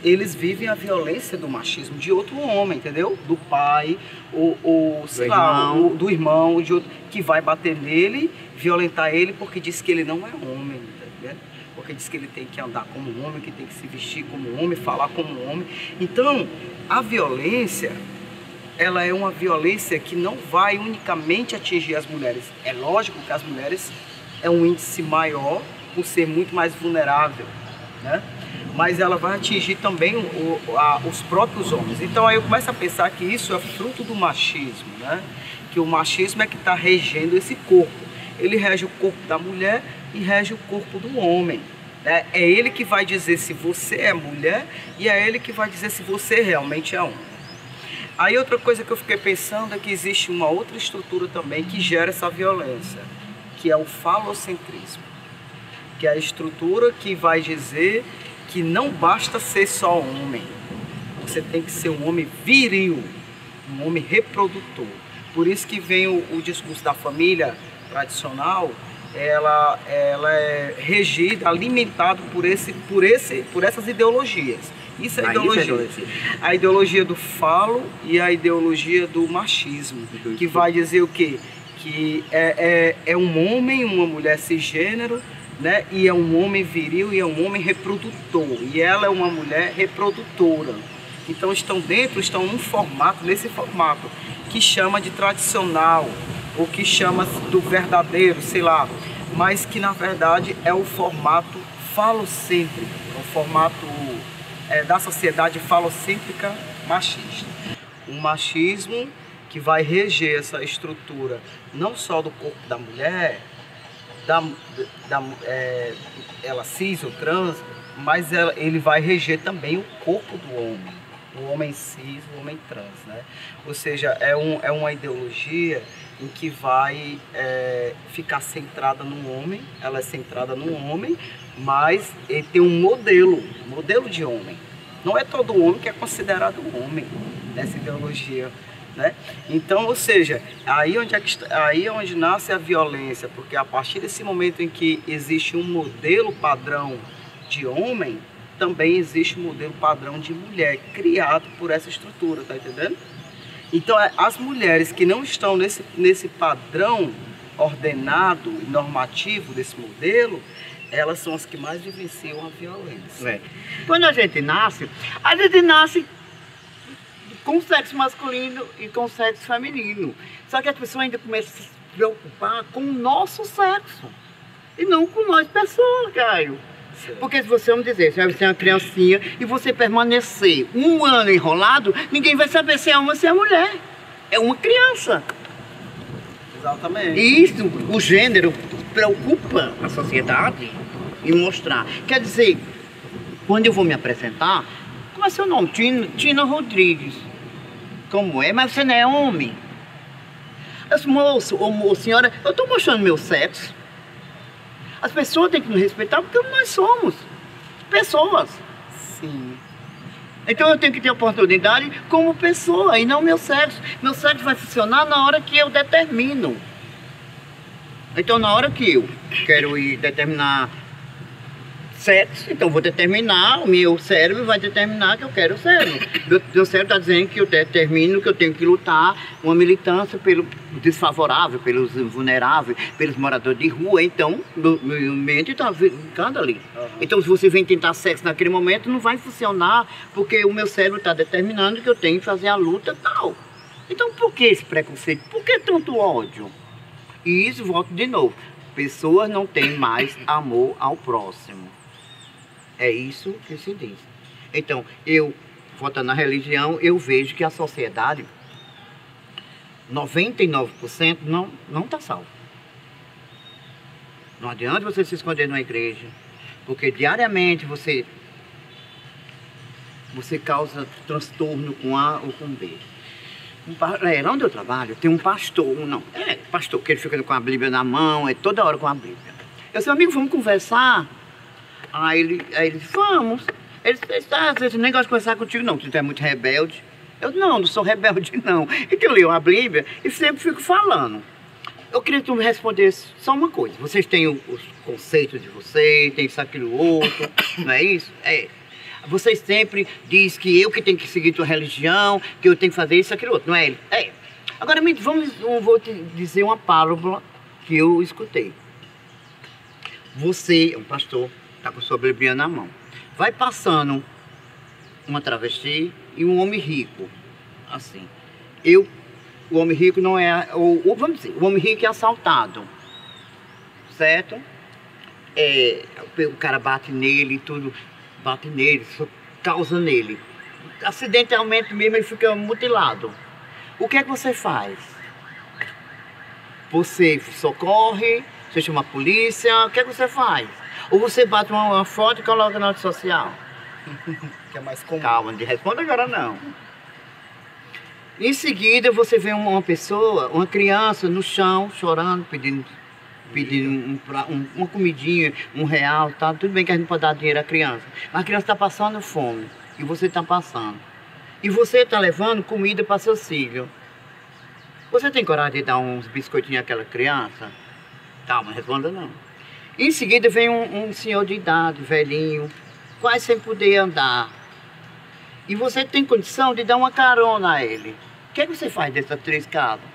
S1: eles vivem a violência do machismo de outro homem, entendeu? Do pai, do irmão, de outro, que vai bater nele, violentar ele porque diz que ele não é homem, tá entendendo? Porque diz que ele tem que andar como um homem, que tem que se vestir como um homem, falar como um homem. Então, a violência, ela é uma violência que não vai unicamente atingir as mulheres. É lógico que as mulheres é um índice maior por ser muito mais vulnerável, né? Mas ela vai atingir também os próprios homens. Então aí eu começo a pensar que isso é fruto do machismo, né? Que o machismo é que está regendo esse corpo. Ele rege o corpo da mulher e rege o corpo do homem. Né? É ele que vai dizer se você é mulher e é ele que vai dizer se você realmente é homem. Aí outra coisa que eu fiquei pensando é que existe uma outra estrutura também que gera essa violência, que é o falocentrismo. Que é a estrutura que vai dizer que não basta ser só homem, você tem que ser um homem viril, um homem reprodutor. Por isso que vem o discurso da família tradicional, ela é regida, alimentada por essas ideologias. Isso é ideologia. A ideologia do falo e a ideologia do machismo, que vai dizer o quê? Que é um homem, uma mulher cisgênero, né? E é um homem viril e é um homem reprodutor. E ela é uma mulher reprodutora. Então estão nesse formato que chama de tradicional, ou que chama do verdadeiro, sei lá. Mas que na verdade é o formato falocêntrico, é o formato da sociedade falocêntrica machista. Um machismo que vai reger essa estrutura não só do corpo da mulher, ela cis ou trans, mas ele vai reger também o corpo do homem. o homem cis, o homem trans, né? Ou seja, é uma ideologia em que vai ficar centrada no homem, ela é centrada no homem, mas ele tem um modelo de homem. Não é todo homem que é considerado homem nessa ideologia, né? Então, ou seja, aí é onde nasce a violência, porque a partir desse momento em que existe um modelo padrão de homem, também existe um modelo padrão de mulher, criado por essa estrutura, tá entendendo? Então, as mulheres que não estão nesse padrão ordenado e normativo desse modelo, elas são as que mais vivenciam a violência.
S2: Quando a gente nasce com o sexo masculino e com o sexo feminino. Só que as pessoas ainda começam a se preocupar com o nosso sexo e não com nós pessoas, Caio. Porque se você, vamos dizer, se você é uma criancinha e você permanecer um ano enrolado, ninguém vai saber se é uma ou se é mulher. É uma criança.
S1: Exatamente.
S2: E isso, o gênero, preocupa a sociedade em mostrar. Quer dizer, quando eu vou me apresentar, qual é seu nome? Tina Rodrigues. Como é? Mas você não é homem. Eu disse, moço ou senhora, eu estou mostrando meu sexo. As pessoas têm que nos respeitar porque nós somos pessoas.
S1: Sim.
S2: Então eu tenho que ter oportunidade como pessoa e não meu sexo. Meu sexo vai funcionar na hora que eu determino. Então na hora que eu quero ir determinar sexo, então vou determinar, o meu cérebro vai determinar que eu quero o cérebro. Meu cérebro está dizendo que eu determino que eu tenho que lutar uma militância pelo desfavorável, pelos vulneráveis, pelos moradores de rua. Então, meu mente está ficando ali. Então, se você vem tentar sexo naquele momento, não vai funcionar, porque o meu cérebro está determinando que eu tenho que fazer a luta tal. Então, por que esse preconceito? Por que tanto ódio? E isso, volto de novo, pessoas não têm mais amor ao próximo. É isso que se diz. Então, eu, voltando na religião, eu vejo que a sociedade, 99% não está salvo. Não adianta você se esconder numa igreja, porque diariamente você causa transtorno com A ou com B. Lá onde eu trabalho, tem um pastor, pastor, que ele fica com a Bíblia na mão, toda hora com a Bíblia. Eu disse, amigo, vamos conversar? Aí ele disse, vamos. Ele disse, às vezes nem gosto de conversar contigo não, tu é muito rebelde. Eu não sou rebelde não. É que eu leio a Bíblia e sempre fico falando. Eu queria que tu me respondesse só uma coisa. Vocês têm os conceitos de vocês, tem isso, aquilo, outro, não é isso? É. Vocês sempre dizem que eu que tenho que seguir tua religião, que eu tenho que fazer isso, aquilo, outro, não é ele? É. Agora, eu vou te dizer uma parábola que eu escutei. Você, um pastor, está com sua Bíblia na mão. Vai passando uma travesti e um homem rico. Assim. O homem rico não é... vamos dizer, o homem rico é assaltado. Certo? O cara bate nele e tudo. Bate nele, causa nele. Acidentalmente mesmo ele fica mutilado. O que é que você faz? Você socorre, você chama a polícia, o que é que você faz? Ou você bate uma foto e coloca na rede social?
S1: Que é mais comum.
S2: Calma, não responda agora não. Em seguida você vê uma pessoa, uma criança no chão, chorando, pedindo uma comidinha, R$1, tá? Tudo bem que a gente pode dar dinheiro à criança. Mas a criança está passando fome e você está passando. E você está levando comida para seus filhos. Você tem coragem de dar uns biscoitinhos àquela criança? Calma, responda não. Em seguida vem um senhor de idade, velhinho, quase sem poder andar. E você tem condição de dar uma carona a ele. O que é que você faz dessas 3 casos?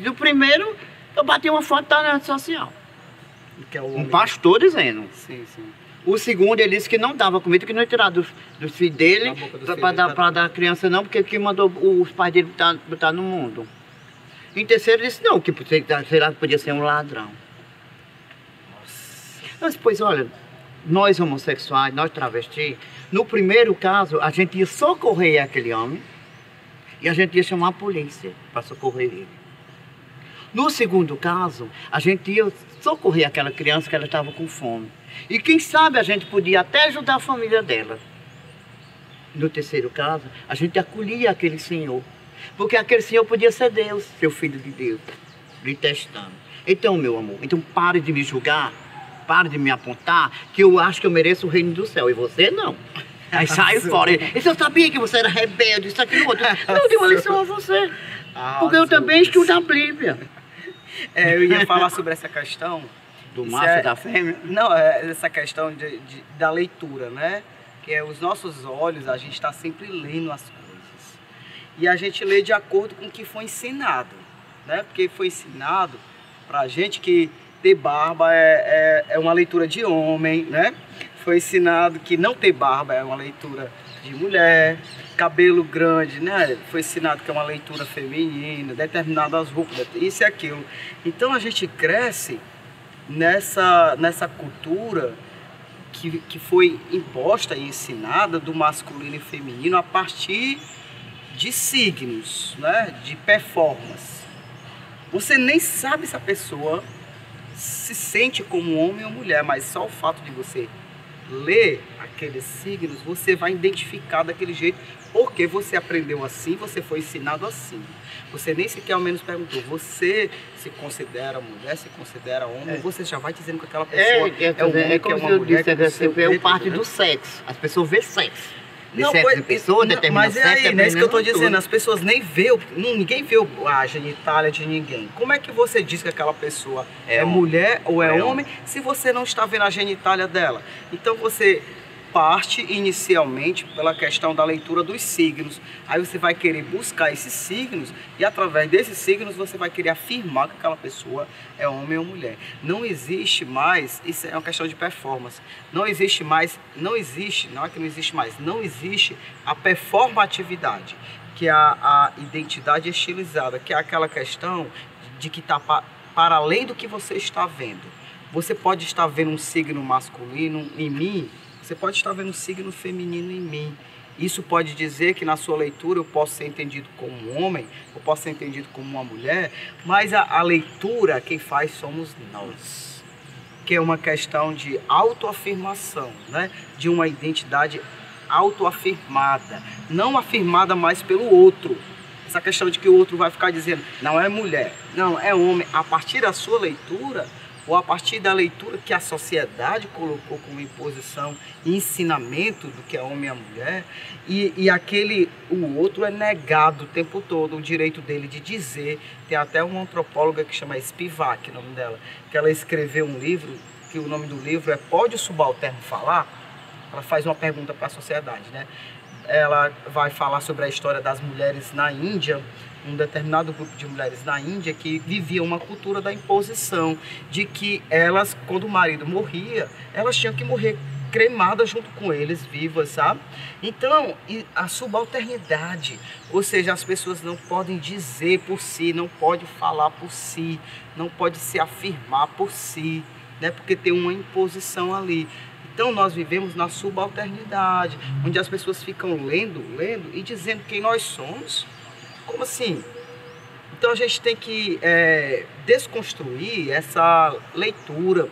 S2: Do primeiro, eu bati uma foto na rede social.
S1: Que é
S2: um pastor dizendo.
S1: Sim, sim.
S2: O segundo, ele disse que não dava comida, que não ia tirar dos filhos dele para dar à criança não, porque que mandou os pais dele botar no mundo. Em terceiro, ele disse não, que sei lá, podia ser um ladrão. Mas depois, olha, nós homossexuais, nós travestis, no primeiro caso, a gente ia socorrer aquele homem e a gente ia chamar a polícia para socorrer ele. No segundo caso, a gente ia socorrer aquela criança que ela estava com fome. E quem sabe a gente podia até ajudar a família dela. no terceiro caso, a gente acolhia aquele senhor. Porque aquele senhor podia ser Deus, seu filho de Deus, lhe testando. Então, meu amor, então pare de me julgar, pare de me apontar, que eu acho que eu mereço o reino do céu, e você não. Aí sai fora. E eu sabia que você era rebelde, isso, aquilo, outro. Eu dei uma lição a você. Porque eu também estudo a Bíblia.
S1: Eu ia falar sobre essa questão.
S2: Do macho e da fêmea?
S1: Não, essa questão da leitura, né? Que é os nossos olhos, a gente está sempre lendo as coisas. E a gente lê de acordo com o que foi ensinado, né? Porque foi ensinado pra gente que ter barba é uma leitura de homem, né? Foi ensinado que não ter barba é uma leitura de mulher, cabelo grande, né? Foi ensinado que é uma leitura feminina, determinadas roupas, isso e aquilo. Então a gente cresce nessa cultura que foi imposta e ensinada do masculino e feminino a partir de signos, né? De performance. Você nem sabe se a pessoa se sente como homem ou mulher, mas só o fato de você ler aqueles signos, você vai identificar daquele jeito, porque você aprendeu assim, você foi ensinado assim. Você nem sequer ao menos perguntou, você se considera mulher, se considera homem, você já vai dizendo que aquela pessoa é um homem, que é uma mulher, que
S2: é parte do sexo. As pessoas vêem sexo.
S1: Não, mas é aí, né? Isso que eu tô dizendo, as pessoas nem vêem, ninguém vê a genitália de ninguém. Como é que você diz que aquela pessoa é mulher ou é homem se você não está vendo a genitália dela? Então você parte inicialmente pela questão da leitura dos signos. Aí você vai querer buscar esses signos e através desses signos você vai querer afirmar que aquela pessoa é homem ou mulher. Não existe mais, isso é uma questão de performance, não existe mais, não é que não existe mais, não existe a performatividade, que é a identidade estilizada, que é aquela questão de que está para além do que você está vendo. Você pode estar vendo um signo masculino em mim, você pode estar vendo um signo feminino em mim. Isso pode dizer que na sua leitura eu posso ser entendido como um homem, eu posso ser entendido como uma mulher, mas a leitura quem faz somos nós. Que é uma questão de autoafirmação, né? De uma identidade autoafirmada, não afirmada mais pelo outro. Essa questão de que o outro vai ficar dizendo, não é mulher, não é homem, a partir da sua leitura, ou a partir da leitura que a sociedade colocou como imposição e ensinamento do que é homem e a mulher, o outro é negado o tempo todo o direito dele de dizer. Tem até uma antropóloga que chama Spivak, o nome dela, que ela escreveu um livro, que o nome do livro é Pode o Subalterno Falar? Ela faz uma pergunta para a sociedade, né? Ela vai falar sobre a história das mulheres na Índia, um determinado grupo de mulheres na Índia que vivia uma cultura da imposição, de que elas, quando o marido morria, elas tinham que morrer cremadas junto com eles, vivas, sabe? Então, a subalternidade, ou seja, as pessoas não podem dizer por si, não podem falar por si, não podem se afirmar por si, né? Porque tem uma imposição ali. Então nós vivemos na subalternidade, onde as pessoas ficam lendo e dizendo quem nós somos. Como assim? Então a gente tem que desconstruir essa leitura,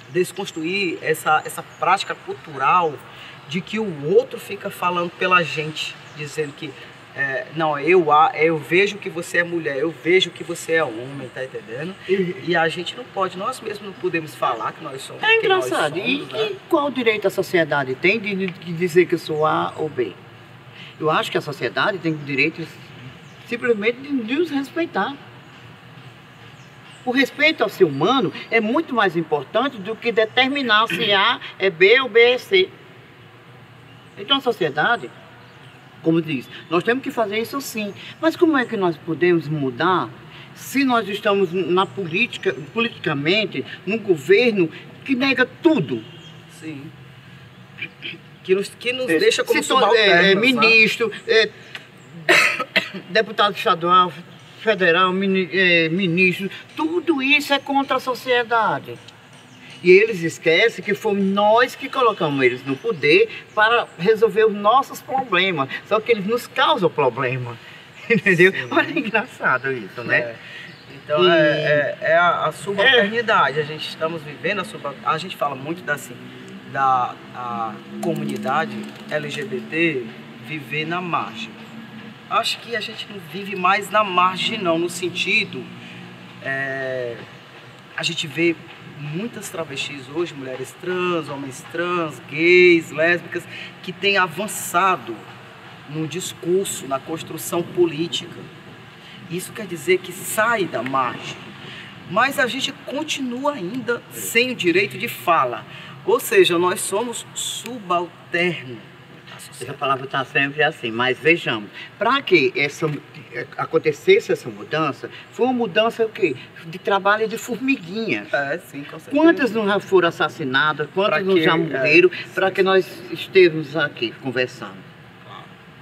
S1: desconstruir essa prática cultural de que o outro fica falando pela gente, dizendo que não, eu vejo que você é mulher, eu vejo que você é homem, tá entendendo? E a gente não pode, nós mesmos não podemos falar que nós somos.
S2: É engraçado.
S1: E
S2: qual direito a sociedade tem de dizer que eu sou A ou B? Eu acho que a sociedade tem direito simplesmente de nos respeitar. O respeito ao ser humano é muito mais importante do que determinar se A é B ou B é C. Então a sociedade, como diz, nós temos que fazer isso sim. Mas como é que nós podemos mudar se nós estamos na política, politicamente, num governo que nega tudo?
S1: Sim. Que nos deixa como subalternos,
S2: ministro, deputado estadual, federal, ministro, tudo isso é contra a sociedade. E eles esquecem que fomos nós que colocamos eles no poder para resolver os nossos problemas. Só que eles nos causam problema. Entendeu? Sim. Olha, é engraçado isso, né?
S1: Então a subalternidade. A gente estamos vivendo a gente fala muito da comunidade LGBT viver na margem. Acho que a gente não vive mais na margem não, no sentido, a gente vê muitas travestis hoje, mulheres trans, homens trans, gays, lésbicas, que têm avançado no discurso, na construção política. Isso quer dizer que sai da margem, mas a gente continua ainda sem o direito de fala, ou seja, nós somos subalternos.
S2: Essa palavra está sempre assim, mas vejamos, para que acontecesse essa mudança, foi uma mudança o quê? De trabalho de formiguinha.
S1: Sim, com certeza.
S2: Quantas não já foram assassinadas, quantas não já morreram, para que nós estejamos aqui conversando?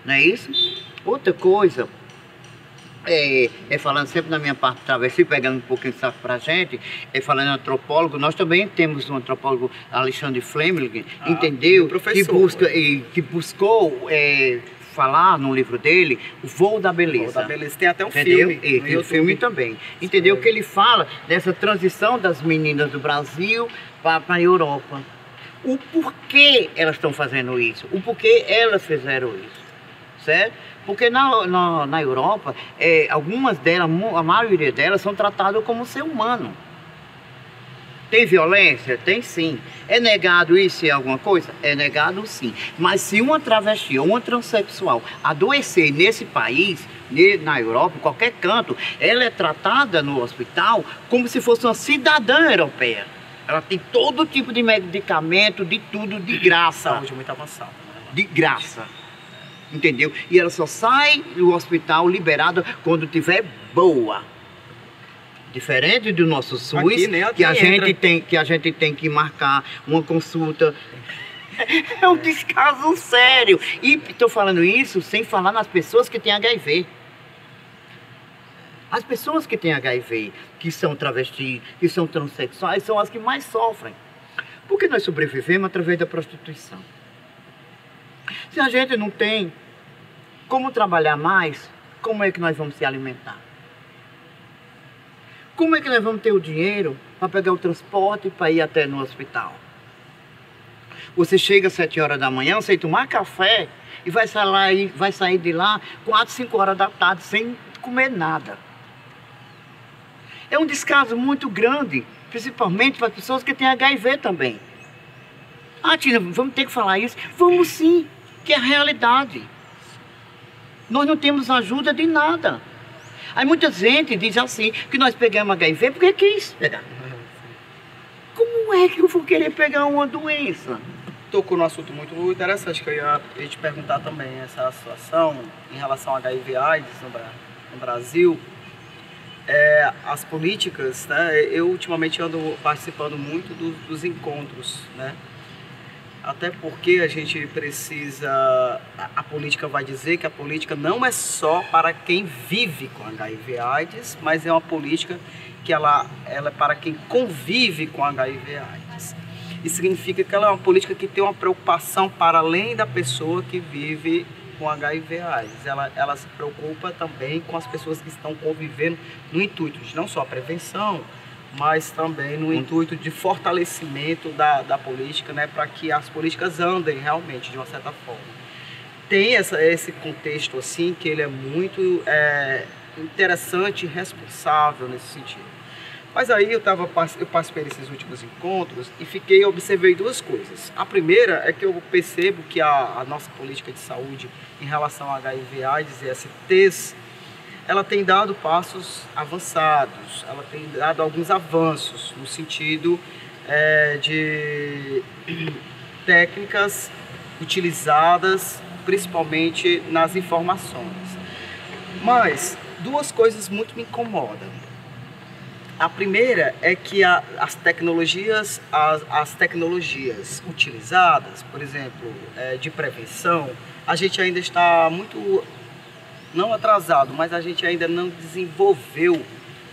S2: Não é isso? Outra coisa, falando sempre na minha parte de travessia, pegando um pouquinho de saco pra gente, falando em antropólogo, nós também temos um antropólogo, Alexandre Fleming, entendeu? Que buscou falar no livro dele, O Voo da Beleza. O Voo da
S1: Beleza, tem até um
S2: entendeu?
S1: filme.
S2: Tem um filme também. Entendeu? Que ele fala dessa transição das meninas do Brasil para a Europa. O porquê elas estão fazendo isso, o porquê elas fizeram isso, certo? Porque na Europa, algumas delas, a maioria delas, são tratadas como ser humano. Tem violência? Tem sim. É negado isso e alguma coisa? É negado sim. Mas se uma travesti ou uma transexual adoecer nesse país, na Europa, em qualquer canto, ela é tratada no hospital como se fosse uma cidadã europeia. Ela tem todo tipo de medicamento, de tudo, de graça.
S1: Saúde muito avançada.
S2: De graça. Entendeu? E ela só sai do hospital liberada quando tiver boa. Diferente do nosso SUS, que a gente tem que marcar uma consulta. É um descaso sério. E estou falando isso sem falar nas pessoas que têm HIV. As pessoas que têm HIV, que são travestis, que são transexuais, são as que mais sofrem. Porque nós sobrevivemos através da prostituição. Se a gente não tem como trabalhar mais, como é que nós vamos se alimentar? Como é que nós vamos ter o dinheiro para pegar o transporte para ir até no hospital? Você chega às 7 horas da manhã, sem tomar café, e vai sair de lá 4, 5 horas da tarde sem comer nada. É um descaso muito grande, principalmente para as pessoas que têm HIV também. Ah, Tina, vamos ter que falar isso? Vamos sim, que é a realidade. Nós não temos ajuda de nada. Aí muita gente diz assim, que nós pegamos HIV porque quis pegar. Como é que eu vou querer pegar uma doença?
S1: Tocou num assunto muito interessante, que eu ia te perguntar também, essa situação em relação ao HIV/AIDS no Brasil. As políticas, né? Eu ultimamente ando participando muito dos encontros, né? Até porque a gente precisa, a política vai dizer que a política não é só para quem vive com HIV/AIDS, mas é uma política que ela é para quem convive com HIV/AIDS. Isso significa que ela é uma política que tem uma preocupação para além da pessoa que vive com HIV/AIDS. Ela se preocupa também com as pessoas que estão convivendo no intuito de não só a prevenção, mas também no intuito de fortalecimento da política, né, para que as políticas andem realmente de uma certa forma. Tem esse contexto assim que ele é muito interessante e responsável nesse sentido. Mas aí eu participei desses últimos encontros e observei duas coisas. A primeira é que eu percebo que a nossa política de saúde em relação a HIV/AIDS e STs, ela tem dado passos avançados, ela tem dado alguns avanços no sentido de técnicas utilizadas principalmente nas informações. Mas duas coisas muito me incomodam. A primeira é que as tecnologias utilizadas, por exemplo, de prevenção, a gente ainda está muito, não atrasado, mas a gente ainda não desenvolveu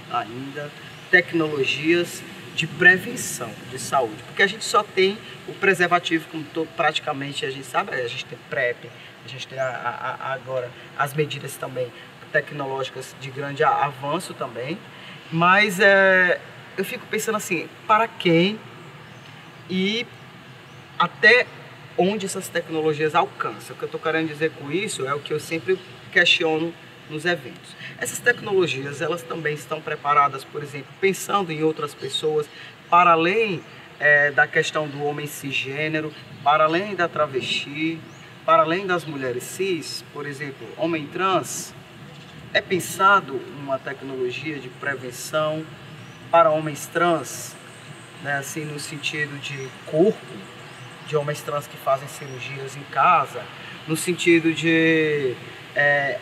S1: ainda tecnologias de prevenção de saúde. Porque a gente só tem o preservativo, como praticamente a gente sabe, a gente tem PrEP, a gente tem agora as medidas também tecnológicas de grande avanço também. Mas eu fico pensando assim, para quem e até onde essas tecnologias alcançam. O que eu estou querendo dizer com isso é o que eu sempre questiono nos eventos. Essas tecnologias, elas também estão preparadas, por exemplo, pensando em outras pessoas, para além da questão do homem cisgênero, para além da travesti, para além das mulheres cis, por exemplo, homem trans, é pensado uma tecnologia de prevenção para homens trans, né, assim, no sentido de corpo, de homens trans que fazem cirurgias em casa, no sentido de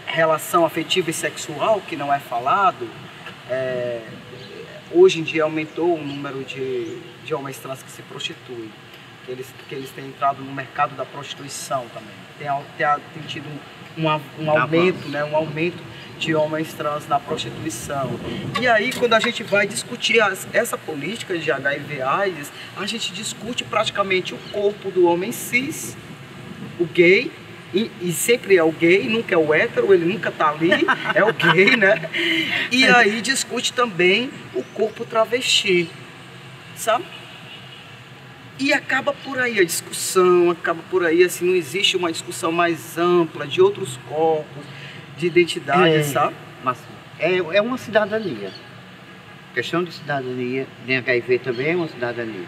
S1: relação afetiva e sexual, que não é falado. Hoje em dia aumentou o número de homens trans que se prostituem, que eles têm entrado no mercado da prostituição também. Tem tido um aumento, né, um aumento de homens trans na prostituição. E aí, quando a gente vai discutir essa política de HIV/AIDS, a gente discute praticamente o corpo do homem cis, o gay, e sempre é o gay, nunca é o hétero, ele nunca tá ali, é o gay, né? E aí discute também o corpo travesti, sabe? E acaba por aí a discussão, acaba por aí, assim, não existe uma discussão mais ampla de outros corpos, de identidade, sabe?
S2: Mas é uma cidadania. Questão de cidadania, de HIV também é uma cidadania.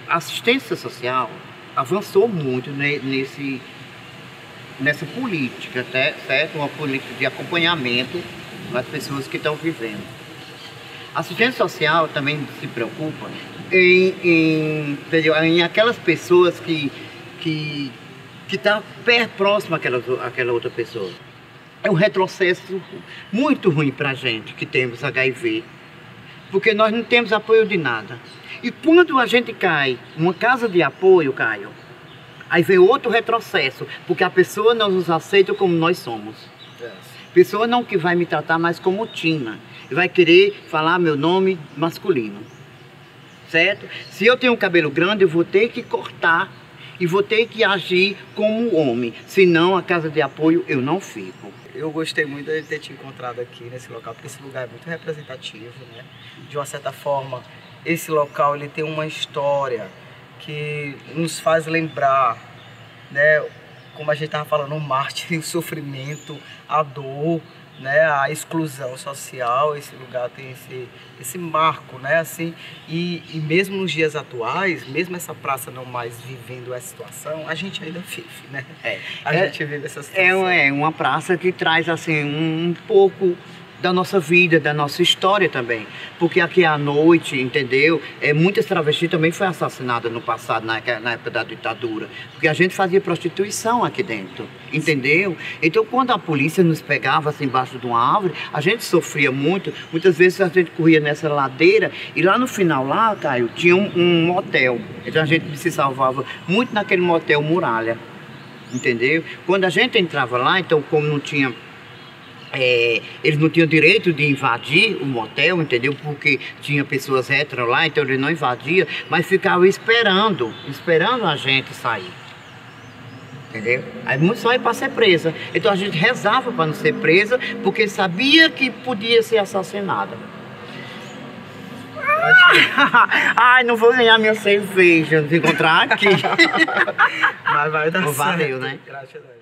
S2: A assistência social avançou muito nessa política, certo? Uma política de acompanhamento das pessoas que estão vivendo. A assistência social também se preocupa em aquelas pessoas que estão próximo àquela outra pessoa. É um retrocesso muito ruim para a gente que temos HIV, porque nós não temos apoio de nada. E quando a gente cai numa casa de apoio, Caio, aí vem outro retrocesso, porque a pessoa não nos aceita como nós somos. A pessoa não que vai me tratar mais como Tina, vai querer falar meu nome masculino, certo? Se eu tenho um cabelo grande, eu vou ter que cortar e vou ter que agir como homem, senão a casa de apoio eu não fico.
S1: Eu gostei muito de ter te encontrado aqui nesse local, porque esse lugar é muito representativo, né? De uma certa forma, esse local ele tem uma história que nos faz lembrar, né? Como a gente estava falando, o mártir, o sofrimento, a dor, né? A exclusão social. Esse lugar tem esse marco, né? Assim, e mesmo nos dias atuais, mesmo essa praça não mais vivendo essa situação, a gente ainda vive, né? A gente vive essa situação.
S2: É uma praça que traz assim um pouco da nossa vida, da nossa história também. Porque aqui à noite, entendeu? Muitas travestis também foram assassinadas no passado, na época da ditadura. Porque a gente fazia prostituição aqui dentro, entendeu? Então quando a polícia nos pegava assim embaixo de uma árvore, a gente sofria muito. Muitas vezes a gente corria nessa ladeira e lá no final, lá, Caio, tinha um motel. Então a gente se salvava muito naquele motel Muralha, entendeu? Quando a gente entrava lá, então como não tinha... eles não tinham direito de invadir o motel, entendeu? Porque tinha pessoas héteros lá, então eles não invadiam, mas ficavam esperando a gente sair, entendeu? Aí muitos só iam para ser presa. Então a gente rezava para não ser presa, porque sabia que podia ser assassinada. Ai, não vou ganhar minha cerveja, nos encontrar aqui.
S1: Mas vai dar certo.
S2: Valeu, né?
S1: Graças a Deus.